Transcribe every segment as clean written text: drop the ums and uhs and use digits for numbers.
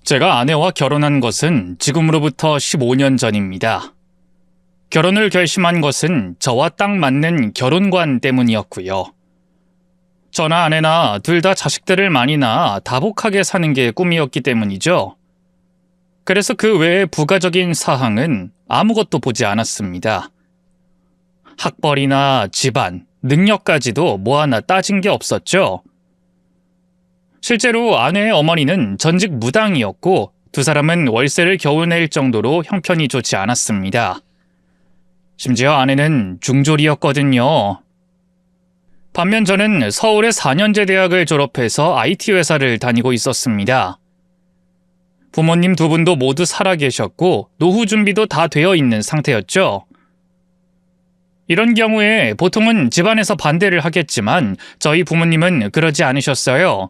제가 아내와 결혼한 것은 지금으로부터 15년 전입니다. 결혼을 결심한 것은 저와 딱 맞는 결혼관 때문이었고요. 저나 아내나 둘 다 자식들을 많이 낳아 다복하게 사는 게 꿈이었기 때문이죠. 그래서 그 외의 부가적인 사항은 아무것도 보지 않았습니다. 학벌이나 집안, 능력까지도 뭐 하나 따진 게 없었죠. 실제로 아내의 어머니는 전직 무당이었고 두 사람은 월세를 겨우 낼 정도로 형편이 좋지 않았습니다. 심지어 아내는 중졸이었거든요. 반면 저는 서울의 4년제 대학을 졸업해서 IT 회사를 다니고 있었습니다. 부모님 두 분도 모두 살아 계셨고 노후 준비도 다 되어 있는 상태였죠. 이런 경우에 보통은 집안에서 반대를 하겠지만 저희 부모님은 그러지 않으셨어요.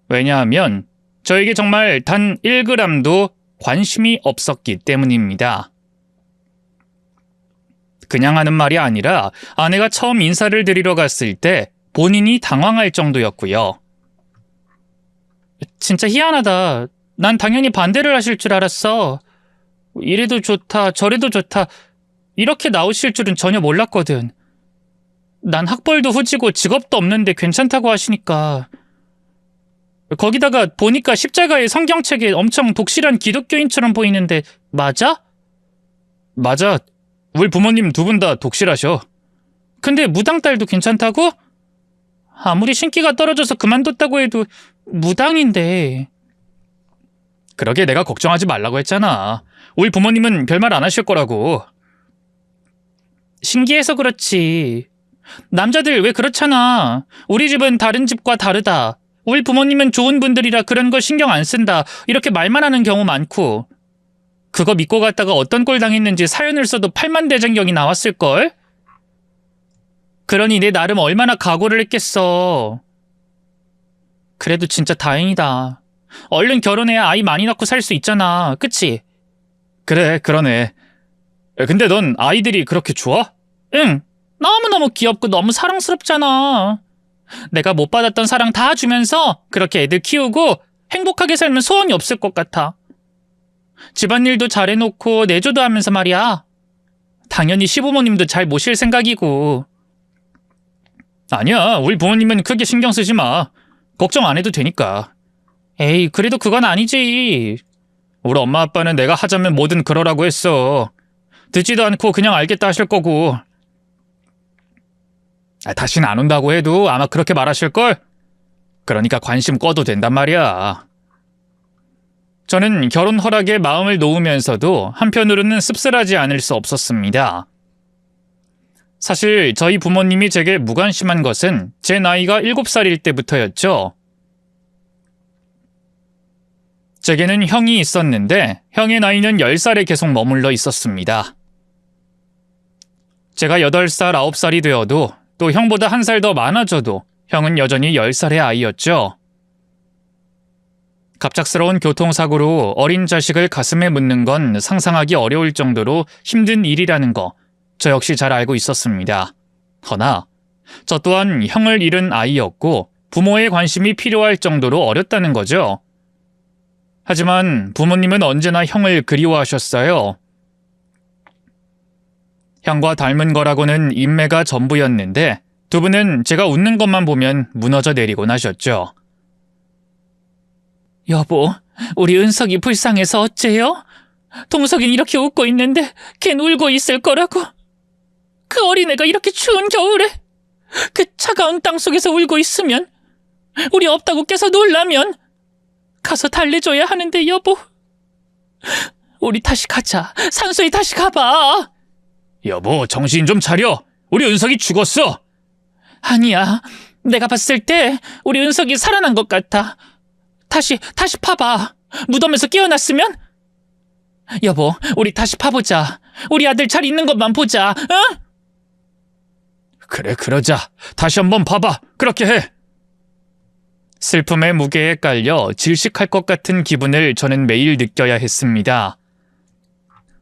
왜냐하면 저에게 정말 단 1g도 관심이 없었기 때문입니다. 그냥 하는 말이 아니라 아내가 처음 인사를 드리러 갔을 때 본인이 당황할 정도였고요. 진짜 희한하다. 난 당연히 반대를 하실 줄 알았어. 이래도 좋다, 저래도 좋다. 이렇게 나오실 줄은 전혀 몰랐거든. 난 학벌도 후지고 직업도 없는데 괜찮다고 하시니까. 거기다가 보니까 십자가의 성경책에 엄청 독실한 기독교인처럼 보이는데 맞아? 맞아. 우리 부모님 두 분 다 독실하셔. 근데 무당 딸도 괜찮다고? 아무리 신기가 떨어져서 그만뒀다고 해도 무당인데. 그러게 내가 걱정하지 말라고 했잖아. 우리 부모님은 별말 안 하실 거라고. 신기해서 그렇지. 남자들 왜 그렇잖아. 우리 집은 다른 집과 다르다. 우리 부모님은 좋은 분들이라 그런 거 신경 안 쓴다. 이렇게 말만 하는 경우 많고. 그거 믿고 갔다가 어떤 꼴 당했는지 사연을 써도 8만대장경이 나왔을걸? 그러니 내 나름 얼마나 각오를 했겠어. 그래도 진짜 다행이다. 얼른 결혼해야 아이 많이 낳고 살 수 있잖아. 그치? 그래, 그러네. 근데 넌 아이들이 그렇게 좋아? 응. 너무너무 귀엽고 너무 사랑스럽잖아. 내가 못 받았던 사랑 다 주면서 그렇게 애들 키우고 행복하게 살면 소원이 없을 것 같아. 집안일도 잘해놓고 내조도 하면서 말이야. 당연히 시부모님도 잘 모실 생각이고. 아니야, 우리 부모님은 크게 신경 쓰지 마. 걱정 안 해도 되니까. 에이, 그래도 그건 아니지. 우리 엄마 아빠는 내가 하자면 뭐든 그러라고 했어. 듣지도 않고 그냥 알겠다 하실 거고. 다시는 안 온다고 해도 아마 그렇게 말하실걸? 그러니까 관심 꺼도 된단 말이야. 저는 결혼 허락에 마음을 놓으면서도 한편으로는 씁쓸하지 않을 수 없었습니다. 사실 저희 부모님이 제게 무관심한 것은 제 나이가 7살일 때부터였죠. 제게는 형이 있었는데 형의 나이는 10살에 계속 머물러 있었습니다. 제가 8살, 9살이 되어도 또 형보다 1살 더 많아져도 형은 여전히 10살의 아이였죠. 갑작스러운 교통사고로 어린 자식을 가슴에 묻는 건 상상하기 어려울 정도로 힘든 일이라는 거 저 역시 잘 알고 있었습니다. 허나 저 또한 형을 잃은 아이였고 부모의 관심이 필요할 정도로 어렸다는 거죠. 하지만 부모님은 언제나 형을 그리워하셨어요. 형과 닮은 거라고는 인매가 전부였는데 두 분은 제가 웃는 것만 보면 무너져 내리곤 하셨죠. 여보, 우리 은석이 불쌍해서 어째요? 동석이는 이렇게 웃고 있는데 걘 울고 있을 거라고. 그 어린애가 이렇게 추운 겨울에 그 차가운 땅속에서 울고 있으면 우리 없다고 깨서 놀라면 가서 달래줘야 하는데 여보. 우리 다시 가자. 산소에 다시 가봐. 여보, 정신 좀 차려. 우리 은석이 죽었어. 아니야. 내가 봤을 때 우리 은석이 살아난 것 같아. 다시 파봐. 무덤에서 깨어났으면? 여보, 우리 다시 파보자. 우리 아들 잘 있는 것만 보자. 응? 그래, 그러자. 다시 한번 봐봐. 그렇게 해. 슬픔의 무게에 깔려 질식할 것 같은 기분을 저는 매일 느껴야 했습니다.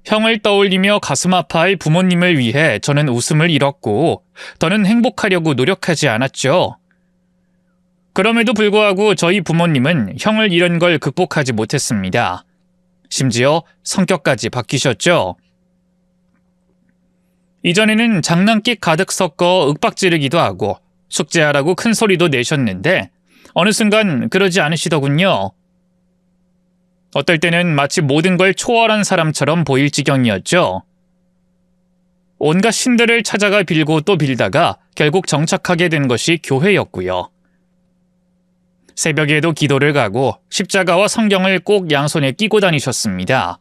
형을 떠올리며 가슴 아파할 부모님을 위해 저는 웃음을 잃었고 더는 행복하려고 노력하지 않았죠. 그럼에도 불구하고 저희 부모님은 형을 잃은 걸 극복하지 못했습니다. 심지어 성격까지 바뀌셨죠. 이전에는 장난기 가득 섞어 윽박지르기도 하고 숙제하라고 큰 소리도 내셨는데 어느 순간 그러지 않으시더군요. 어떨 때는 마치 모든 걸 초월한 사람처럼 보일 지경이었죠. 온갖 신들을 찾아가 빌고 또 빌다가 결국 정착하게 된 것이 교회였고요. 새벽에도 기도를 가고 십자가와 성경을 꼭 양손에 끼고 다니셨습니다.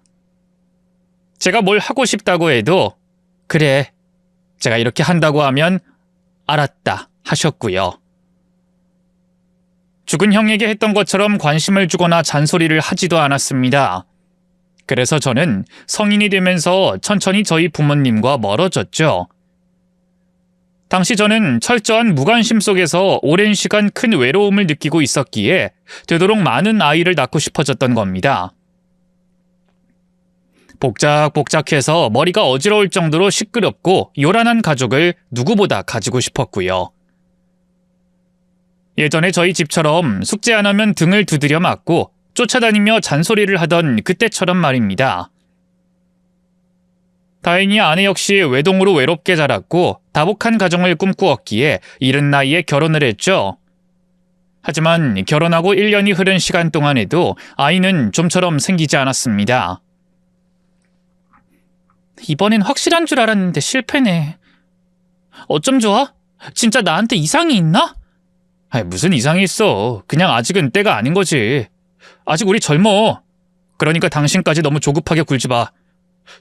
제가 뭘 하고 싶다고 해도 그래, 제가 이렇게 한다고 하면 알았다 하셨고요. 죽은 형에게 했던 것처럼 관심을 주거나 잔소리를 하지도 않았습니다. 그래서 저는 성인이 되면서 천천히 저희 부모님과 멀어졌죠. 당시 저는 철저한 무관심 속에서 오랜 시간 큰 외로움을 느끼고 있었기에 되도록 많은 아이를 낳고 싶어졌던 겁니다. 복작복작해서 머리가 어지러울 정도로 시끄럽고 요란한 가족을 누구보다 가지고 싶었고요. 예전에 저희 집처럼 숙제 안 하면 등을 두드려 맞고 쫓아다니며 잔소리를 하던 그때처럼 말입니다. 다행히 아내 역시 외동으로 외롭게 자랐고 다복한 가정을 꿈꾸었기에 이른 나이에 결혼을 했죠. 하지만 결혼하고 1년이 흐른 시간 동안에도 아이는 좀처럼 생기지 않았습니다. 이번엔 확실한 줄 알았는데 실패네. 어쩜 좋아? 진짜 나한테 이상이 있나? 무슨 이상이 있어. 그냥 아직은 때가 아닌 거지. 아직 우리 젊어. 그러니까 당신까지 너무 조급하게 굴지 마.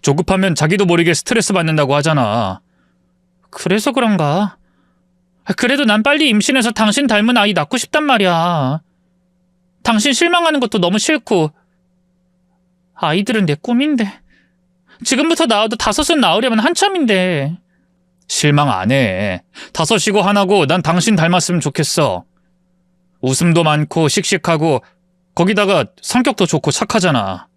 조급하면 자기도 모르게 스트레스 받는다고 하잖아. 그래서 그런가? 그래도 난 빨리 임신해서 당신 닮은 아이 낳고 싶단 말이야. 당신 실망하는 것도 너무 싫고. 아이들은 내 꿈인데. 지금부터 낳아도 5은 낳으려면 한참인데. 실망 안 해. 5이고 하나고 난 당신 닮았으면 좋겠어. 웃음도 많고 씩씩하고 거기다가 성격도 좋고 착하잖아.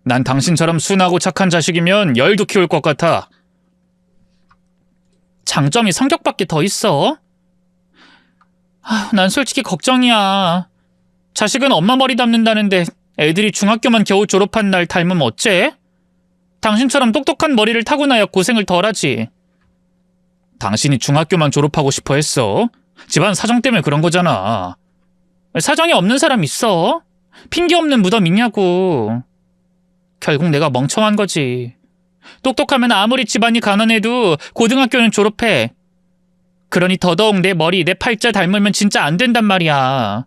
난 당신처럼 순하고 착한 자식이면 10도 키울 것 같아. 장점이 성격밖에 더 있어? 난 솔직히 걱정이야. 자식은 엄마 머리 닮는다는데 애들이 중학교만 겨우 졸업한 날 닮으면 어째? 당신처럼 똑똑한 머리를 타고나야 고생을 덜하지. 당신이 중학교만 졸업하고 싶어 했어? 집안 사정 때문에 그런 거잖아. 사정이 없는 사람 있어? 핑계 없는 무덤 있냐고. 결국 내가 멍청한 거지. 똑똑하면 아무리 집안이 가난해도 고등학교는 졸업해. 그러니 더더욱 내 머리, 내 팔자 닮으면 진짜 안 된단 말이야.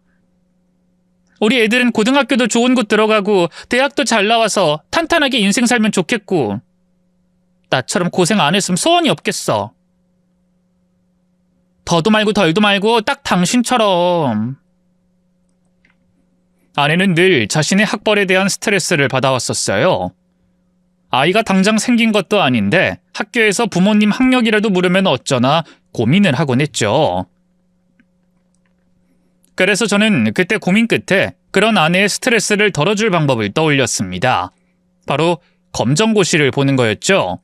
우리 애들은 고등학교도 좋은 곳 들어가고 대학도 잘 나와서 탄탄하게 인생 살면 좋겠고 나처럼 고생 안 했으면 소원이 없겠어. 더도 말고 덜도 말고 딱 당신처럼. 아내는 늘 자신의 학벌에 대한 스트레스를 받아왔었어요. 아이가 당장 생긴 것도 아닌데 학교에서 부모님 학력이라도 물으면 어쩌나 고민을 하곤 했죠. 그래서 저는 그때 고민 끝에 그런 아내의 스트레스를 덜어줄 방법을 떠올렸습니다. 바로 검정고시를 보는 거였죠.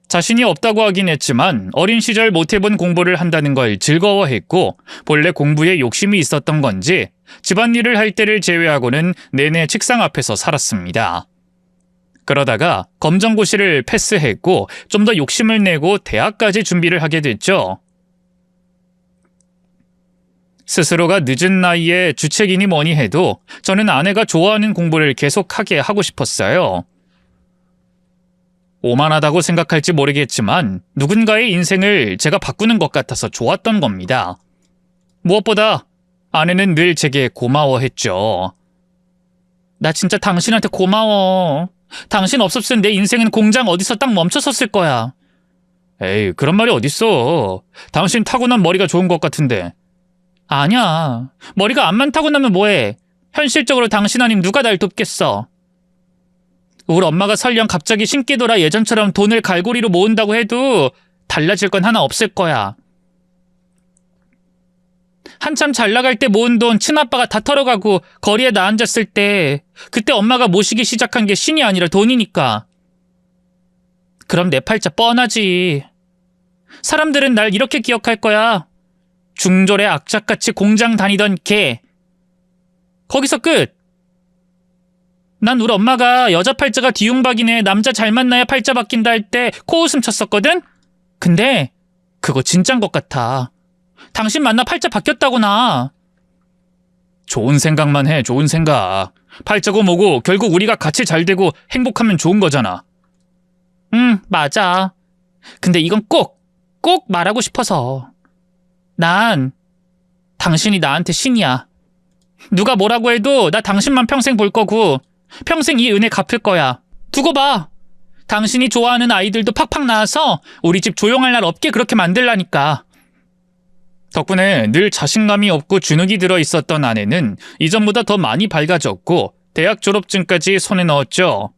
자신이 없다고 하긴 했지만 어린 시절 못해본 공부를 한다는 걸 즐거워했고 본래 공부에 욕심이 있었던 건지 집안일을 할 때를 제외하고는 내내 책상 앞에서 살았습니다. 그러다가 검정고시를 패스했고 좀 더 욕심을 내고 대학까지 준비를 하게 됐죠. 스스로가 늦은 나이에 주책이니 뭐니 해도 저는 아내가 좋아하는 공부를 계속하게 하고 싶었어요. 오만하다고 생각할지 모르겠지만 누군가의 인생을 제가 바꾸는 것 같아서 좋았던 겁니다. 무엇보다 아내는 늘 제게 고마워했죠. 나 진짜 당신한테 고마워. 당신 없었으면 내 인생은 공장 어디서 딱 멈춰섰을 거야. 에이, 그런 말이 어딨어. 당신 타고난 머리가 좋은 것 같은데. 아니야. 머리가 암만 타고나면 뭐해. 현실적으로 당신 아님 누가 날 돕겠어. 우리 엄마가 설령 갑자기 신기 돌아 예전처럼 돈을 갈고리로 모은다고 해도 달라질 건 하나 없을 거야. 한참 잘 나갈 때 모은 돈 친아빠가 다 털어가고 거리에 나 앉았을 때 그때 엄마가 모시기 시작한 게 신이 아니라 돈이니까. 그럼 내 팔자 뻔하지. 사람들은 날 이렇게 기억할 거야. 중졸의 악착같이 공장 다니던 걔. 거기서 끝. 난 우리 엄마가 여자 팔자가 뒤웅박이네, 남자 잘 만나야 팔자 바뀐다 할 때 코웃음 쳤었거든? 근데 그거 진짠 것 같아. 당신 만나 팔자 바뀌었다구나. 좋은 생각만 해, 좋은 생각. 팔자고 뭐고 결국 우리가 같이 잘 되고 행복하면 좋은 거잖아. 맞아. 근데 이건 꼭 말하고 싶어서. 난 당신이 나한테 신이야. 누가 뭐라고 해도 나 당신만 평생 볼 거고 평생 이 은혜 갚을 거야. 두고 봐. 당신이 좋아하는 아이들도 팍팍 낳아서 우리 집 조용할 날 없게 그렇게 만들라니까. 덕분에 늘 자신감이 없고 주눅이 들어 있었던 아내는 이전보다 더 많이 밝아졌고 대학 졸업증까지 손에 넣었죠.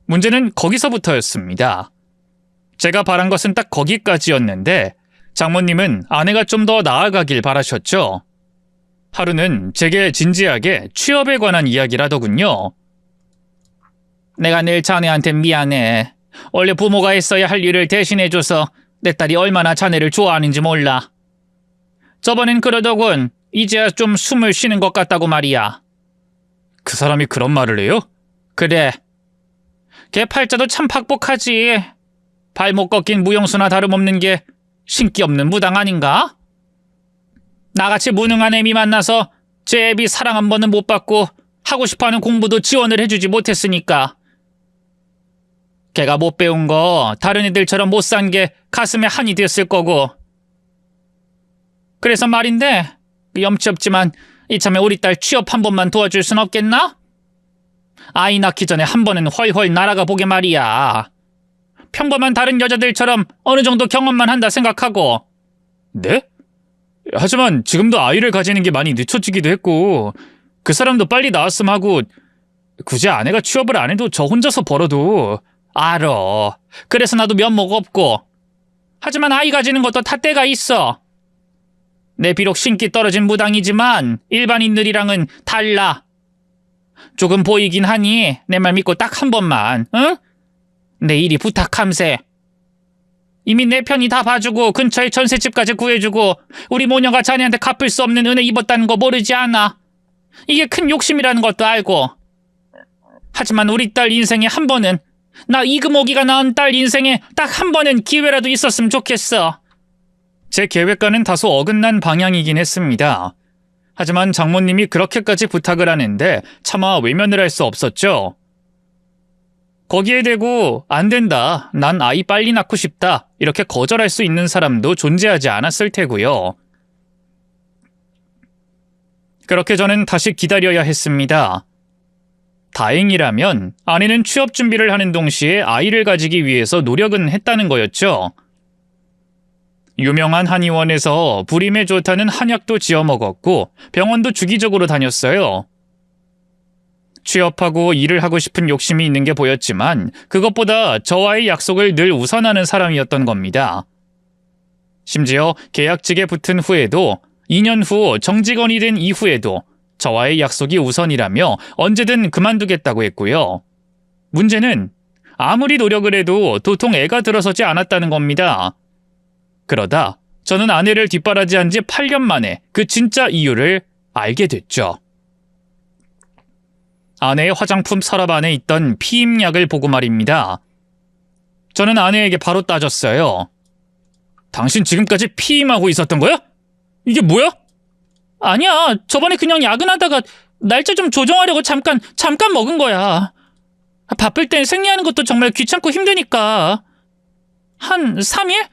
문제는 거기서부터였습니다. 제가 바란 것은 딱 거기까지였는데 장모님은 아내가 좀 더 나아가길 바라셨죠. 하루는 제게 진지하게 취업에 관한 이야기를 하더군요. 내가 늘 자네한테 미안해. 원래 부모가 했어야 할 일을 대신해줘서 내 딸이 얼마나 자네를 좋아하는지 몰라. 저번엔 그러더군. 이제야 좀 숨을 쉬는 것 같다고 말이야. 그 사람이 그런 말을 해요? 그래. 걔 팔자도 참 팍복하지. 발목 꺾인 무용수나 다름없는 게 신기 없는 무당 아닌가? 나같이 무능한 애미 만나서 제 애비 사랑 한 번은 못 받고 하고 싶어하는 공부도 지원을 해주지 못했으니까. 걔가 못 배운 거 다른 애들처럼 못 산 게 가슴에 한이 됐을 거고. 그래서 말인데 염치 없지만 이참에 우리 딸 취업 한 번만 도와줄 순 없겠나? 아이 낳기 전에 한 번은 훨훨 날아가 보게 말이야. 평범한 다른 여자들처럼 어느 정도 경험만 한다 생각하고. 네? 하지만 지금도 아이를 가지는 게 많이 늦춰지기도 했고 그 사람도 빨리 낳았음 하고 굳이 아내가 취업을 안 해도 저 혼자서 벌어도. 알어. 그래서 나도 면목 없고. 하지만 아이 가지는 것도 다 때가 있어. 내 비록 신기 떨어진 무당이지만 일반인들이랑은 달라. 조금 보이긴 하니 내 말 믿고 딱 한 번만, 응? 내 일이 부탁함세. 이미 내 편이 다 봐주고 근처에 전셋집까지 구해주고 우리 모녀가 자네한테 갚을 수 없는 은혜 입었다는 거 모르지 않아. 이게 큰 욕심이라는 것도 알고. 하지만 우리 딸 인생에 한 번은, 나 이금옥이가 낳은 딸 인생에 딱 한 번은 기회라도 있었으면 좋겠어. 제 계획과는 다소 어긋난 방향이긴 했습니다. 하지만 장모님이 그렇게까지 부탁을 하는데 차마 외면을 할 수 없었죠. 거기에 대고 안 된다, 난 아이 빨리 낳고 싶다 이렇게 거절할 수 있는 사람도 존재하지 않았을 테고요. 그렇게 저는 다시 기다려야 했습니다. 다행이라면 아내는 취업 준비를 하는 동시에 아이를 가지기 위해서 노력은 했다는 거였죠. 유명한 한의원에서 불임에 좋다는 한약도 지어 먹었고 병원도 주기적으로 다녔어요. 취업하고 일을 하고 싶은 욕심이 있는 게 보였지만 그것보다 저와의 약속을 늘 우선하는 사람이었던 겁니다. 심지어 계약직에 붙은 후에도 2년 후 정직원이 된 이후에도 저와의 약속이 우선이라며 언제든 그만두겠다고 했고요. 문제는 아무리 노력을 해도 도통 애가 들어서지 않았다는 겁니다. 그러다 저는 아내를 뒷바라지한 지 8년 만에 그 진짜 이유를 알게 됐죠. 아내의 화장품 서랍 안에 있던 피임약을 보고 말입니다. 저는 아내에게 바로 따졌어요. 당신 지금까지 피임하고 있었던 거야? 이게 뭐야? 아니야, 저번에 그냥 야근하다가 날짜 좀 조정하려고 잠깐 먹은 거야. 바쁠 땐 생리하는 것도 정말 귀찮고 힘드니까. 한 3일?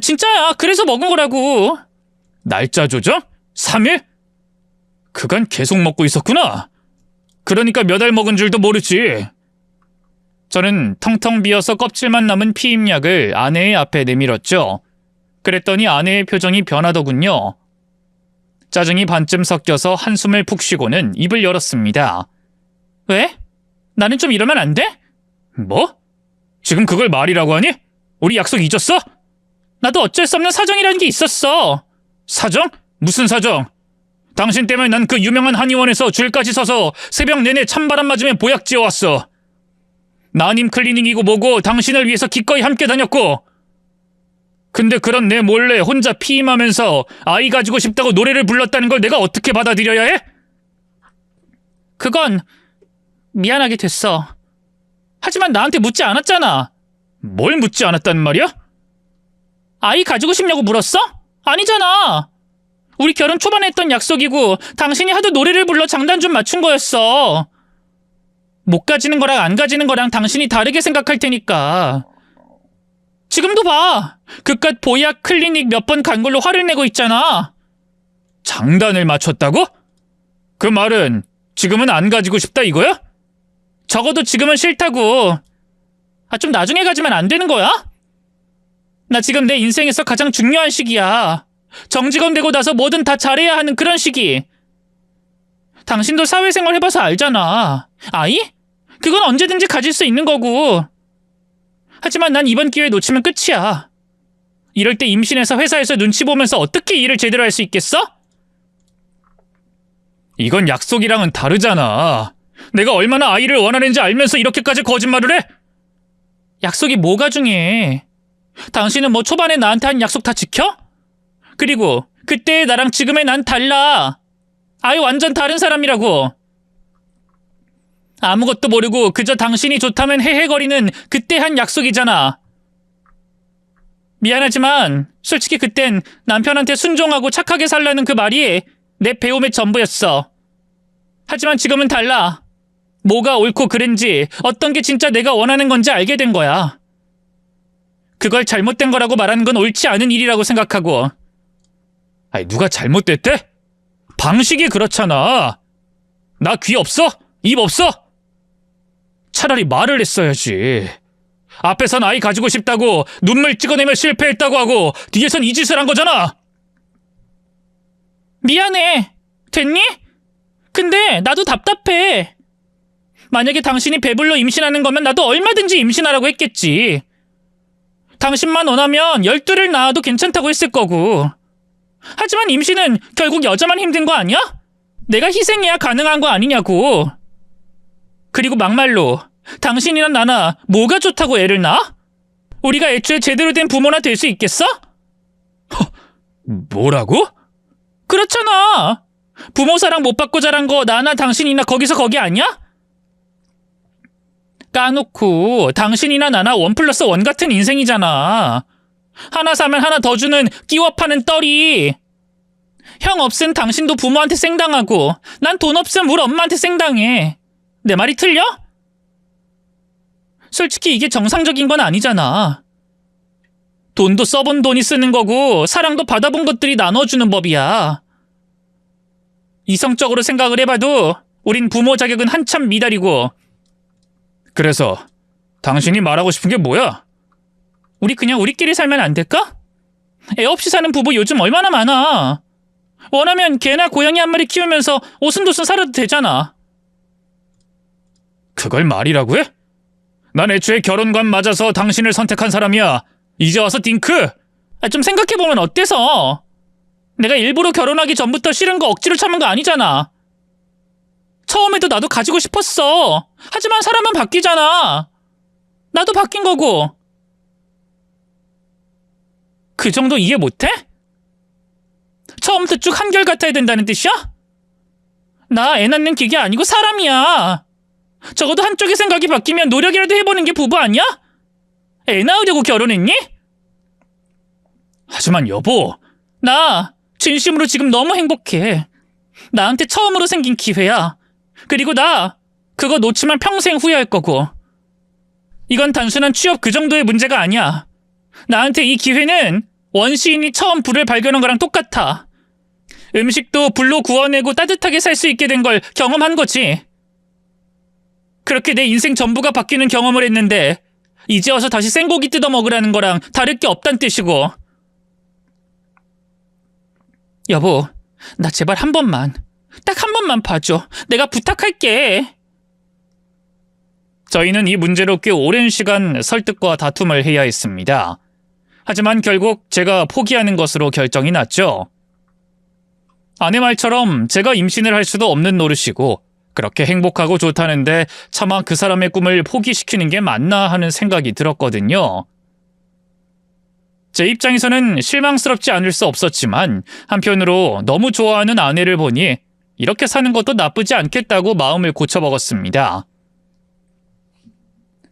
진짜야, 그래서 먹은 거라고. 날짜 조정? 3일? 그간 계속 먹고 있었구나. 그러니까 몇 알 먹은 줄도 모르지. 저는 텅텅 비어서 껍질만 남은 피임약을 아내의 앞에 내밀었죠. 그랬더니 아내의 표정이 변하더군요. 짜증이 반쯤 섞여서 한숨을 푹 쉬고는 입을 열었습니다. 왜? 나는 좀 이러면 안 돼? 뭐? 지금 그걸 말이라고 하니? 우리 약속 잊었어? 나도 어쩔 수 없는 사정이라는 게 있었어. 사정? 무슨 사정? 당신 때문에 난 그 유명한 한의원에서 줄까지 서서 새벽 내내 찬바람 맞으며 보약 지어왔어. 나님 클리닉이고 뭐고 당신을 위해서 기꺼이 함께 다녔고. 근데 그런 내 몰래 혼자 피임하면서 아이 가지고 싶다고 노래를 불렀다는 걸 내가 어떻게 받아들여야 해? 그건 미안하게 됐어. 하지만 나한테 묻지 않았잖아. 뭘 묻지 않았단 말이야? 아이 가지고 싶냐고 물었어? 아니잖아. 우리 결혼 초반에 했던 약속이고 당신이 하도 노래를 불러 장단 좀 맞춘 거였어. 못 가지는 거랑 안 가지는 거랑 당신이 다르게 생각할 테니까. 지금도 봐. 그깟 보약 클리닉 몇 번 간 걸로 화를 내고 있잖아. 장단을 맞췄다고? 그 말은 지금은 안 가지고 싶다 이거야? 적어도 지금은 싫다고. 좀 나중에 가지면 안 되는 거야? 나 지금 내 인생에서 가장 중요한 시기야. 정직원 되고 나서 뭐든 다 잘해야 하는 그런 시기. 당신도 사회생활 해봐서 알잖아. 아이? 그건 언제든지 가질 수 있는 거고. 하지만 난 이번 기회 놓치면 끝이야. 이럴 때 임신해서 회사에서 눈치 보면서 어떻게 일을 제대로 할 수 있겠어? 이건 약속이랑은 다르잖아. 내가 얼마나 아이를 원하는지 알면서 이렇게까지 거짓말을 해? 약속이 뭐가 중요해? 당신은 뭐 초반에 나한테 한 약속 다 지켜? 그리고 그때의 나랑 지금의 난 달라. 아예 완전 다른 사람이라고. 아무것도 모르고 그저 당신이 좋다면 헤헤거리는 그때 한 약속이잖아. 미안하지만 솔직히 그땐 남편한테 순종하고 착하게 살라는 그 말이 내 배움의 전부였어. 하지만 지금은 달라. 뭐가 옳고 그른지, 어떤 게 진짜 내가 원하는 건지 알게 된 거야. 그걸 잘못된 거라고 말하는 건 옳지 않은 일이라고 생각하고. 아니, 누가 잘못됐대? 방식이 그렇잖아. 나 귀 없어? 입 없어? 차라리 말을 했어야지. 앞에선 아이 가지고 싶다고 눈물 찍어내며 실패했다고 하고 뒤에선 이 짓을 한 거잖아. 미안해. 됐니? 근데 나도 답답해. 만약에 당신이 배불러 임신하는 거면 나도 얼마든지 임신하라고 했겠지. 당신만 원하면 12를 낳아도 괜찮다고 했을 거고. 하지만 임신은 결국 여자만 힘든 거 아니야? 내가 희생해야 가능한 거 아니냐고. 그리고 막말로 당신이나 나나 뭐가 좋다고 애를 낳아? 우리가 애초에 제대로 된 부모나 될 수 있겠어? 뭐라고? 그렇잖아. 부모 사랑 못 받고 자란 거 나나 당신이나 거기서 거기 아니야? 까놓고 당신이나 나나 1+1 같은 인생이잖아. 하나 사면 하나 더 주는 끼워 파는 떨이. 형 없은 당신도 부모한테 쌩당하고 난 돈 없음 우리 엄마한테 쌩당해. 내 말이 틀려? 솔직히 이게 정상적인 건 아니잖아. 돈도 써본 돈이 쓰는 거고 사랑도 받아본 것들이 나눠주는 법이야. 이성적으로 생각을 해봐도 우린 부모 자격은 한참 미달이고. 그래서 당신이 말하고 싶은 게 뭐야? 우리 그냥 우리끼리 살면 안 될까? 애 없이 사는 부부 요즘 얼마나 많아. 원하면 개나 고양이 한 마리 키우면서 오순도순 살아도 되잖아. 그걸 말이라고 해? 난 애초에 결혼관 맞아서 당신을 선택한 사람이야. 이제 와서 딩크? 좀 생각해보면 어때서? 내가 일부러 결혼하기 전부터 싫은 거 억지로 참은 거 아니잖아. 처음에도 나도 가지고 싶었어. 하지만 사람은 바뀌잖아. 나도 바뀐 거고. 그 정도 이해 못해? 처음부터 쭉 한결같아야 된다는 뜻이야? 나 애 낳는 기계 아니고 사람이야. 적어도 한쪽의 생각이 바뀌면 노력이라도 해보는 게 부부 아니야? 애 낳으려고 결혼했니? 하지만 여보, 나 진심으로 지금 너무 행복해. 나한테 처음으로 생긴 기회야. 그리고 나 그거 놓치면 평생 후회할 거고. 이건 단순한 취업 그 정도의 문제가 아니야. 나한테 이 기회는 원시인이 처음 불을 발견한 거랑 똑같아. 음식도 불로 구워내고 따뜻하게 살 수 있게 된 걸 경험한 거지. 그렇게 내 인생 전부가 바뀌는 경험을 했는데 이제 와서 다시 생고기 뜯어 먹으라는 거랑 다를 게 없단 뜻이고. 여보, 나 제발 한 번만, 딱 한 번만 봐줘. 내가 부탁할게. 저희는 이 문제로 꽤 오랜 시간 설득과 다툼을 해야 했습니다. 하지만 결국 제가 포기하는 것으로 결정이 났죠. 아내 말처럼 제가 임신을 할 수도 없는 노릇이고 그렇게 행복하고 좋다는데 차마 그 사람의 꿈을 포기시키는 게 맞나 하는 생각이 들었거든요. 제 입장에서는 실망스럽지 않을 수 없었지만 한편으로 너무 좋아하는 아내를 보니 이렇게 사는 것도 나쁘지 않겠다고 마음을 고쳐먹었습니다.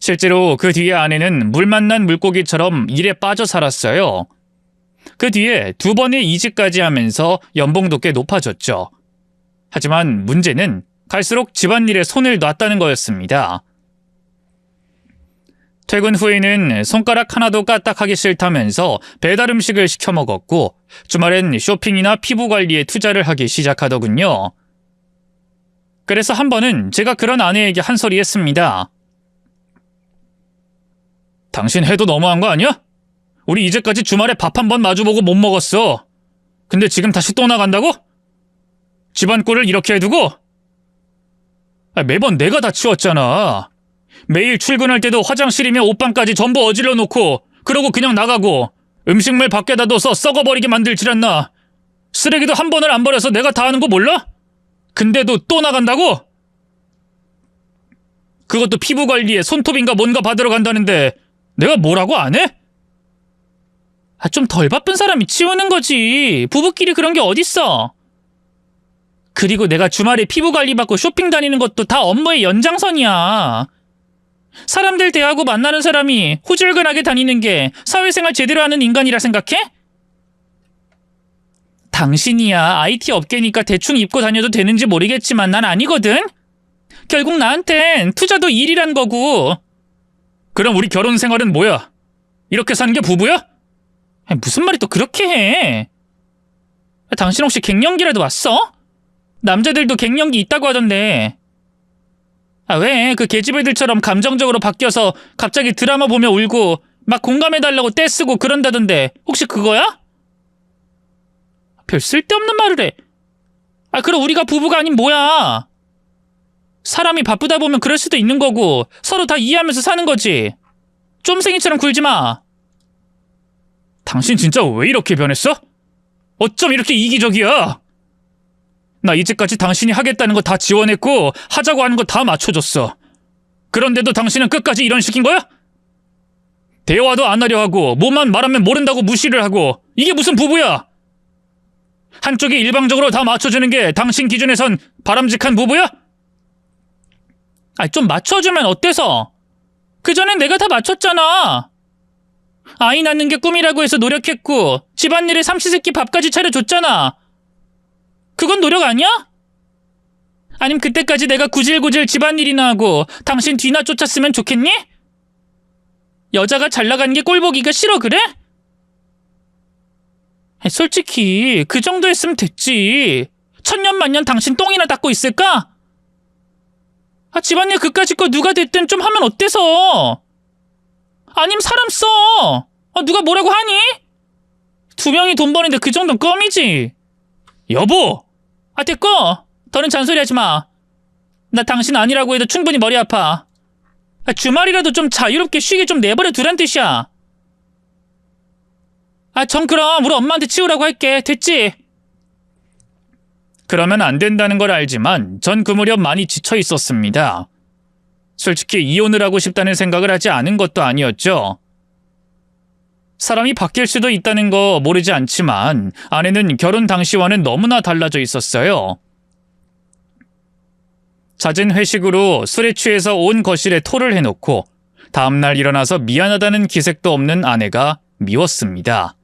실제로 그 뒤에 아내는 물 만난 물고기처럼 일에 빠져 살았어요. 그 뒤에 2번의 이직까지 하면서 연봉도 꽤 높아졌죠. 하지만 문제는 갈수록 집안일에 손을 놨다는 거였습니다. 퇴근 후에는 손가락 하나도 까딱하기 싫다면서 배달 음식을 시켜 먹었고 주말엔 쇼핑이나 피부 관리에 투자를 하기 시작하더군요. 그래서 한 번은 제가 그런 아내에게 한 소리 했습니다. 당신 해도 너무한 거 아니야? 우리 이제까지 주말에 밥 한 번 마주보고 못 먹었어. 근데 지금 다시 또 나간다고? 집안 꼴을 이렇게 해두고? 매번 내가 다 치웠잖아. 매일 출근할 때도 화장실이며 옷방까지 전부 어질러 놓고 그러고 그냥 나가고 음식물 밖에다 둬서 썩어버리게 만들질 않나. 쓰레기도 한 번을 안 버려서 내가 다 하는 거 몰라? 근데도 또 나간다고? 그것도 피부 관리에 손톱인가 뭔가 받으러 간다는데 내가 뭐라고 안 해? 좀 덜 바쁜 사람이 치우는 거지. 부부끼리 그런 게 어딨어. 그리고 내가 주말에 피부 관리 받고 쇼핑 다니는 것도 다 업무의 연장선이야. 사람들 대하고 만나는 사람이 후줄근하게 다니는 게 사회생활 제대로 하는 인간이라 생각해? 당신이야 IT 업계니까 대충 입고 다녀도 되는지 모르겠지만 난 아니거든? 결국 나한텐 투자도 일이란 거고. 그럼 우리 결혼 생활은 뭐야? 이렇게 사는 게 부부야? 무슨 말이 또 그렇게 해? 당신 혹시 갱년기라도 왔어? 남자들도 갱년기 있다고 하던데. 왜 그 계집애들처럼 감정적으로 바뀌어서 갑자기 드라마 보며 울고 막 공감해달라고 떼쓰고 그런다던데 혹시 그거야? 별 쓸데없는 말을 해. 그럼 우리가 부부가 아닌 뭐야? 사람이 바쁘다 보면 그럴 수도 있는 거고 서로 다 이해하면서 사는 거지. 쫌생이처럼 굴지 마. 당신 진짜 왜 이렇게 변했어? 어쩜 이렇게 이기적이야? 나 이제까지 당신이 하겠다는 거 다 지원했고 하자고 하는 거 다 맞춰줬어. 그런데도 당신은 끝까지 이런 식인 거야? 대화도 안 하려 하고 뭐만 말하면 모른다고 무시를 하고 이게 무슨 부부야? 한쪽이 일방적으로 다 맞춰주는 게 당신 기준에선 바람직한 부부야? 좀 맞춰주면 어때서? 그전엔 내가 다 맞췄잖아. 아이 낳는 게 꿈이라고 해서 노력했고 집안일에 삼시세끼 밥까지 차려줬잖아. 그건 노력 아니야? 아님 그때까지 내가 구질구질 집안일이나 하고 당신 뒤나 쫓았으면 좋겠니? 여자가 잘나가는 게 꼴보기가 싫어 그래? 솔직히 그 정도 했으면 됐지. 천년만년 당신 똥이나 닦고 있을까? 집안일 그까짓 거 누가 됐든 좀 하면 어때서? 아님 사람 써. 누가 뭐라고 하니? 2명이 돈 버는데 그 정도는 껌이지. 여보! 됐고! 더는 잔소리하지 마. 나 당신 아니라고 해도 충분히 머리 아파. 주말이라도 좀 자유롭게 쉬게 좀 내버려 두란 뜻이야. 전 그럼 우리 엄마한테 치우라고 할게. 됐지? 그러면 안 된다는 걸 알지만 전 그 무렵 많이 지쳐 있었습니다. 솔직히 이혼을 하고 싶다는 생각을 하지 않은 것도 아니었죠. 사람이 바뀔 수도 있다는 거 모르지 않지만 아내는 결혼 당시와는 너무나 달라져 있었어요. 잦은 회식으로 술에 취해서 온 거실에 토를 해놓고 다음날 일어나서 미안하다는 기색도 없는 아내가 미웠습니다.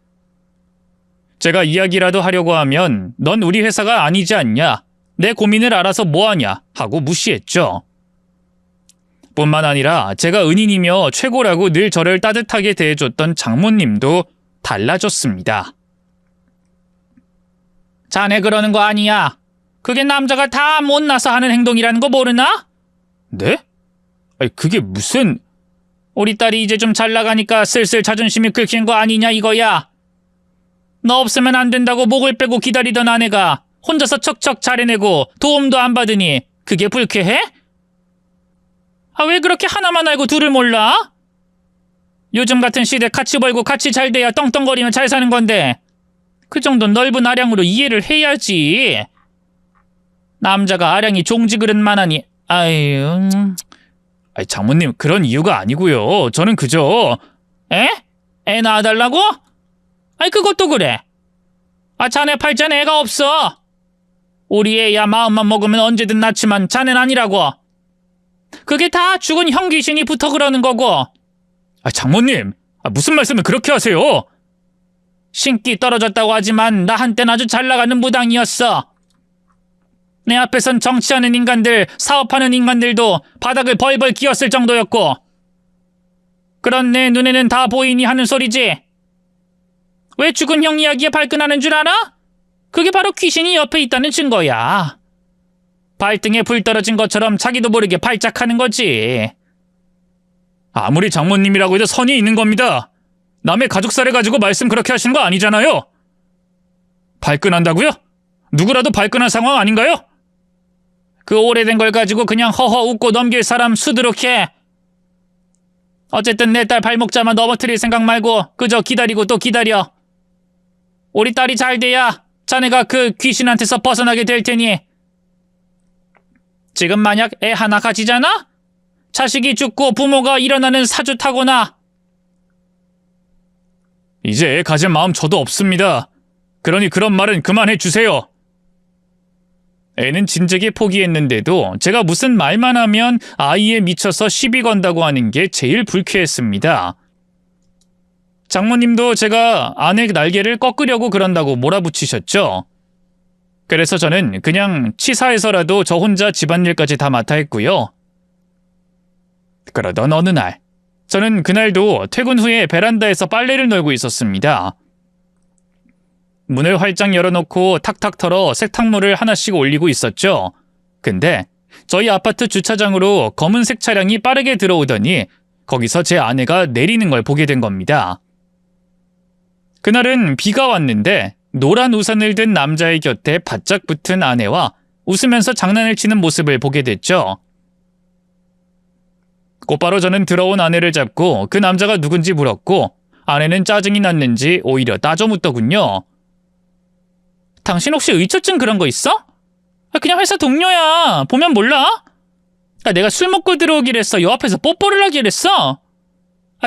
제가 이야기라도 하려고 하면 넌 우리 회사가 아니지 않냐? 내 고민을 알아서 뭐하냐? 하고 무시했죠. 뿐만 아니라 제가 은인이며 최고라고 늘 저를 따뜻하게 대해줬던 장모님도 달라졌습니다. 자네 그러는 거 아니야. 그게 남자가 다 못나서 하는 행동이라는 거 모르나? 네? 그게 무슨... 우리 딸이 이제 좀 잘 나가니까 슬슬 자존심이 긁힌 거 아니냐 이거야. 너 없으면 안 된다고 목을 빼고 기다리던 아내가 혼자서 척척 잘해내고 도움도 안 받으니 그게 불쾌해? 왜 그렇게 하나만 알고 둘을 몰라? 요즘 같은 시대 같이 벌고 같이 잘 돼야 떵떵거리며 잘 사는 건데 그 정도 넓은 아량으로 이해를 해야지. 남자가 아량이 종지 그릇만하니 아유... 장모님 그런 이유가 아니고요. 저는 그저... 애 낳아달라고? 아이, 그것도 그래. 자네 팔자는 애가 없어. 우리 애야 마음만 먹으면 언제든 낳지만 자넨 아니라고. 그게 다 죽은 형 귀신이 붙어 그러는 거고. 장모님, 무슨 말씀을 그렇게 하세요? 신기 떨어졌다고 하지만 나 한때는 아주 잘 나가는 무당이었어. 내 앞에선 정치하는 인간들, 사업하는 인간들도 바닥을 벌벌 기었을 정도였고. 그런 내 눈에는 다 보이니 하는 소리지. 왜 죽은 형 이야기에 발끈하는 줄 알아? 그게 바로 귀신이 옆에 있다는 증거야. 발등에 불 떨어진 것처럼 자기도 모르게 발작하는 거지. 아무리 장모님이라고 해도 선이 있는 겁니다. 남의 가족사를 가지고 말씀 그렇게 하시는 거 아니잖아요. 발끈한다고요? 누구라도 발끈한 상황 아닌가요? 그 오래된 걸 가지고 그냥 허허 웃고 넘길 사람 수두룩해. 어쨌든 내 딸 발목자만 넘어뜨릴 생각 말고 그저 기다리고 또 기다려. 우리 딸이 잘 돼야 자네가 그 귀신한테서 벗어나게 될 테니. 지금 만약 애 하나 가지잖아? 자식이 죽고 부모가 일어나는 사주 타거나. 이제 애 가질 마음 저도 없습니다. 그러니 그런 말은 그만해 주세요. 애는 진즉에 포기했는데도 제가 무슨 말만 하면 아이에 미쳐서 시비 건다고 하는 게 제일 불쾌했습니다. 장모님도 제가 아내 날개를 꺾으려고 그런다고 몰아붙이셨죠. 그래서 저는 그냥 치사해서라도 저 혼자 집안일까지 다 맡아 했고요. 그러던 어느 날, 저는 그날도 퇴근 후에 베란다에서 빨래를 널고 있었습니다. 문을 활짝 열어놓고 탁탁 털어 세탁물을 하나씩 올리고 있었죠. 근데 저희 아파트 주차장으로 검은색 차량이 빠르게 들어오더니 거기서 제 아내가 내리는 걸 보게 된 겁니다. 그날은 비가 왔는데 노란 우산을 든 남자의 곁에 바짝 붙은 아내와 웃으면서 장난을 치는 모습을 보게 됐죠. 곧바로 저는 들어온 아내를 잡고 그 남자가 누군지 물었고 아내는 짜증이 났는지 오히려 따져 묻더군요. 당신 혹시 의처증 그런 거 있어? 그냥 회사 동료야. 보면 몰라? 내가 술 먹고 들어오길 했어. 요 앞에서 뽀뽀를 하길 했어.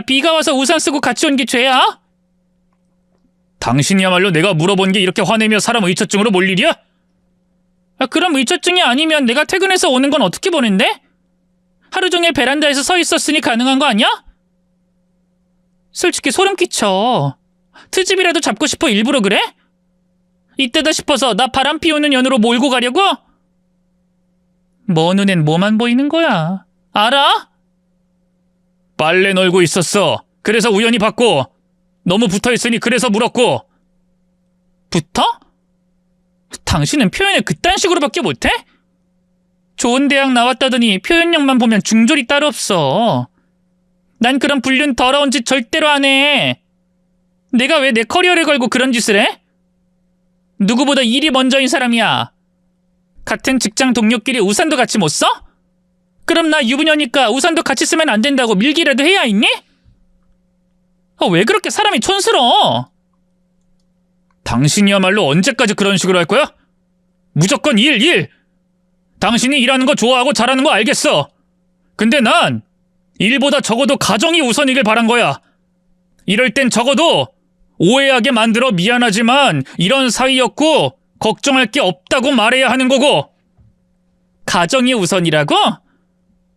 비가 와서 우산 쓰고 같이 온 게 죄야? 당신이야말로 내가 물어본 게 이렇게 화내며 사람 의처증으로 몰 일이야? 그럼 의처증이 아니면 내가 퇴근해서 오는 건 어떻게 보는데? 하루 종일 베란다에서 서 있었으니 가능한 거 아니야? 솔직히 소름 끼쳐. 트집이라도 잡고 싶어 일부러 그래? 이때다 싶어서 나 바람 피우는 연으로 몰고 가려고? 뭐 눈엔 뭐만 보이는 거야. 알아? 빨래 널고 있었어. 그래서 우연히 봤고 너무 붙어있으니 그래서 물었고. 붙어? 당신은 표현을 그딴 식으로밖에 못해? 좋은 대학 나왔다더니 표현력만 보면 중졸이 따로 없어. 난 그런 불륜 더러운 짓 절대로 안 해. 내가 왜 내 커리어를 걸고 그런 짓을 해? 누구보다 일이 먼저인 사람이야. 같은 직장 동료끼리 우산도 같이 못 써? 그럼 나 유부녀니까 우산도 같이 쓰면 안 된다고 밀기라도 해야 있니? 왜 그렇게 사람이 촌스러워? 당신이야말로 언제까지 그런 식으로 할 거야? 무조건 일! 당신이 일하는 거 좋아하고 잘하는 거 알겠어. 근데 난 일보다 적어도 가정이 우선이길 바란 거야. 이럴 땐 적어도 오해하게 만들어 미안하지만 이런 사이였고 걱정할 게 없다고 말해야 하는 거고. 가정이 우선이라고?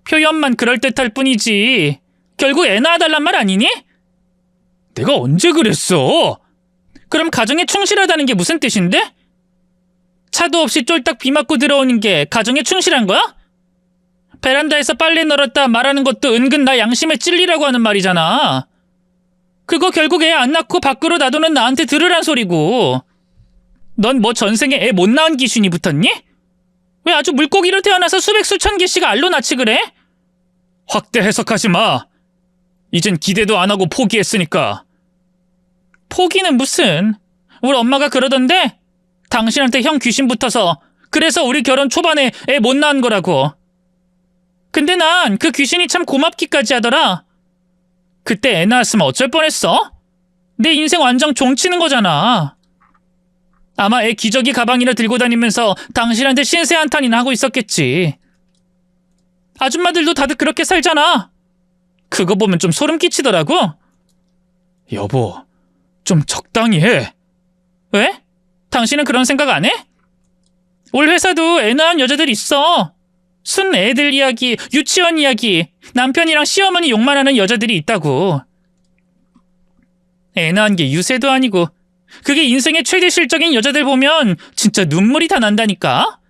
표현만 그럴듯할 뿐이지 결국 애 낳아달란 말 아니니? 내가 언제 그랬어? 그럼 가정에 충실하다는 게 무슨 뜻인데? 차도 없이 쫄딱 비 맞고 들어오는 게 가정에 충실한 거야? 베란다에서 빨래 널었다 말하는 것도 은근 나 양심에 찔리라고 하는 말이잖아. 그거 결국 애 안 낳고 밖으로 놔두는 나한테 들으란 소리고. 넌 뭐 전생에 애 못 낳은 귀신이 붙었니? 왜 아주 물고기로 태어나서 수백 수천 개씩 알로 낳지 그래? 확대 해석하지 마. 이젠 기대도 안 하고 포기했으니까. 포기는 무슨. 우리 엄마가 그러던데 당신한테 형 귀신 붙어서 그래서 우리 결혼 초반에 애 못 낳은 거라고. 근데 난 그 귀신이 참 고맙기까지 하더라. 그때 애 낳았으면 어쩔 뻔했어? 내 인생 완전 종치는 거잖아. 아마 애 기저귀 가방이나 들고 다니면서 당신한테 신세 한탄이나 하고 있었겠지. 아줌마들도 다들 그렇게 살잖아. 그거 보면 좀 소름 끼치더라고. 여보, 좀 적당히 해. 왜? 당신은 그런 생각 안 해? 우리 회사도 애 낳은 여자들 있어. 순 애들 이야기, 유치원 이야기, 남편이랑 시어머니 욕만 하는 여자들이 있다고. 애 낳은 게 유세도 아니고 그게 인생의 최대 실적인 여자들 보면 진짜 눈물이 다 난다니까.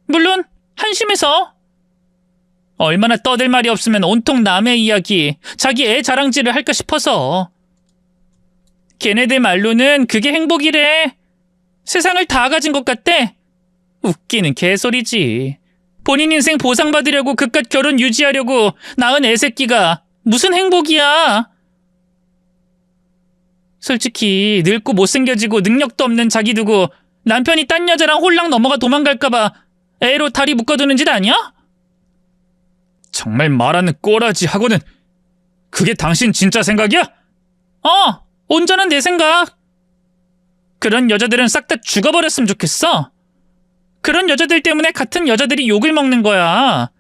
물론 한심해서. 얼마나 떠들 말이 없으면 온통 남의 이야기, 자기 애 자랑질을 할까 싶어서. 걔네들 말로는 그게 행복이래. 세상을 다 가진 것 같대. 웃기는 개소리지. 본인 인생 보상받으려고 그깟 결혼 유지하려고 낳은 애 새끼가 무슨 행복이야. 솔직히 늙고 못생겨지고 능력도 없는 자기 두고 남편이 딴 여자랑 홀랑 넘어가 도망갈까봐 애로 다리 묶어두는 짓 아니야? 정말 말하는 꼬라지 하고는. 그게 당신 진짜 생각이야? 온전한 내 생각. 그런 여자들은 싹 다 죽어버렸으면 좋겠어. 그런 여자들 때문에 같은 여자들이 욕을 먹는 거야.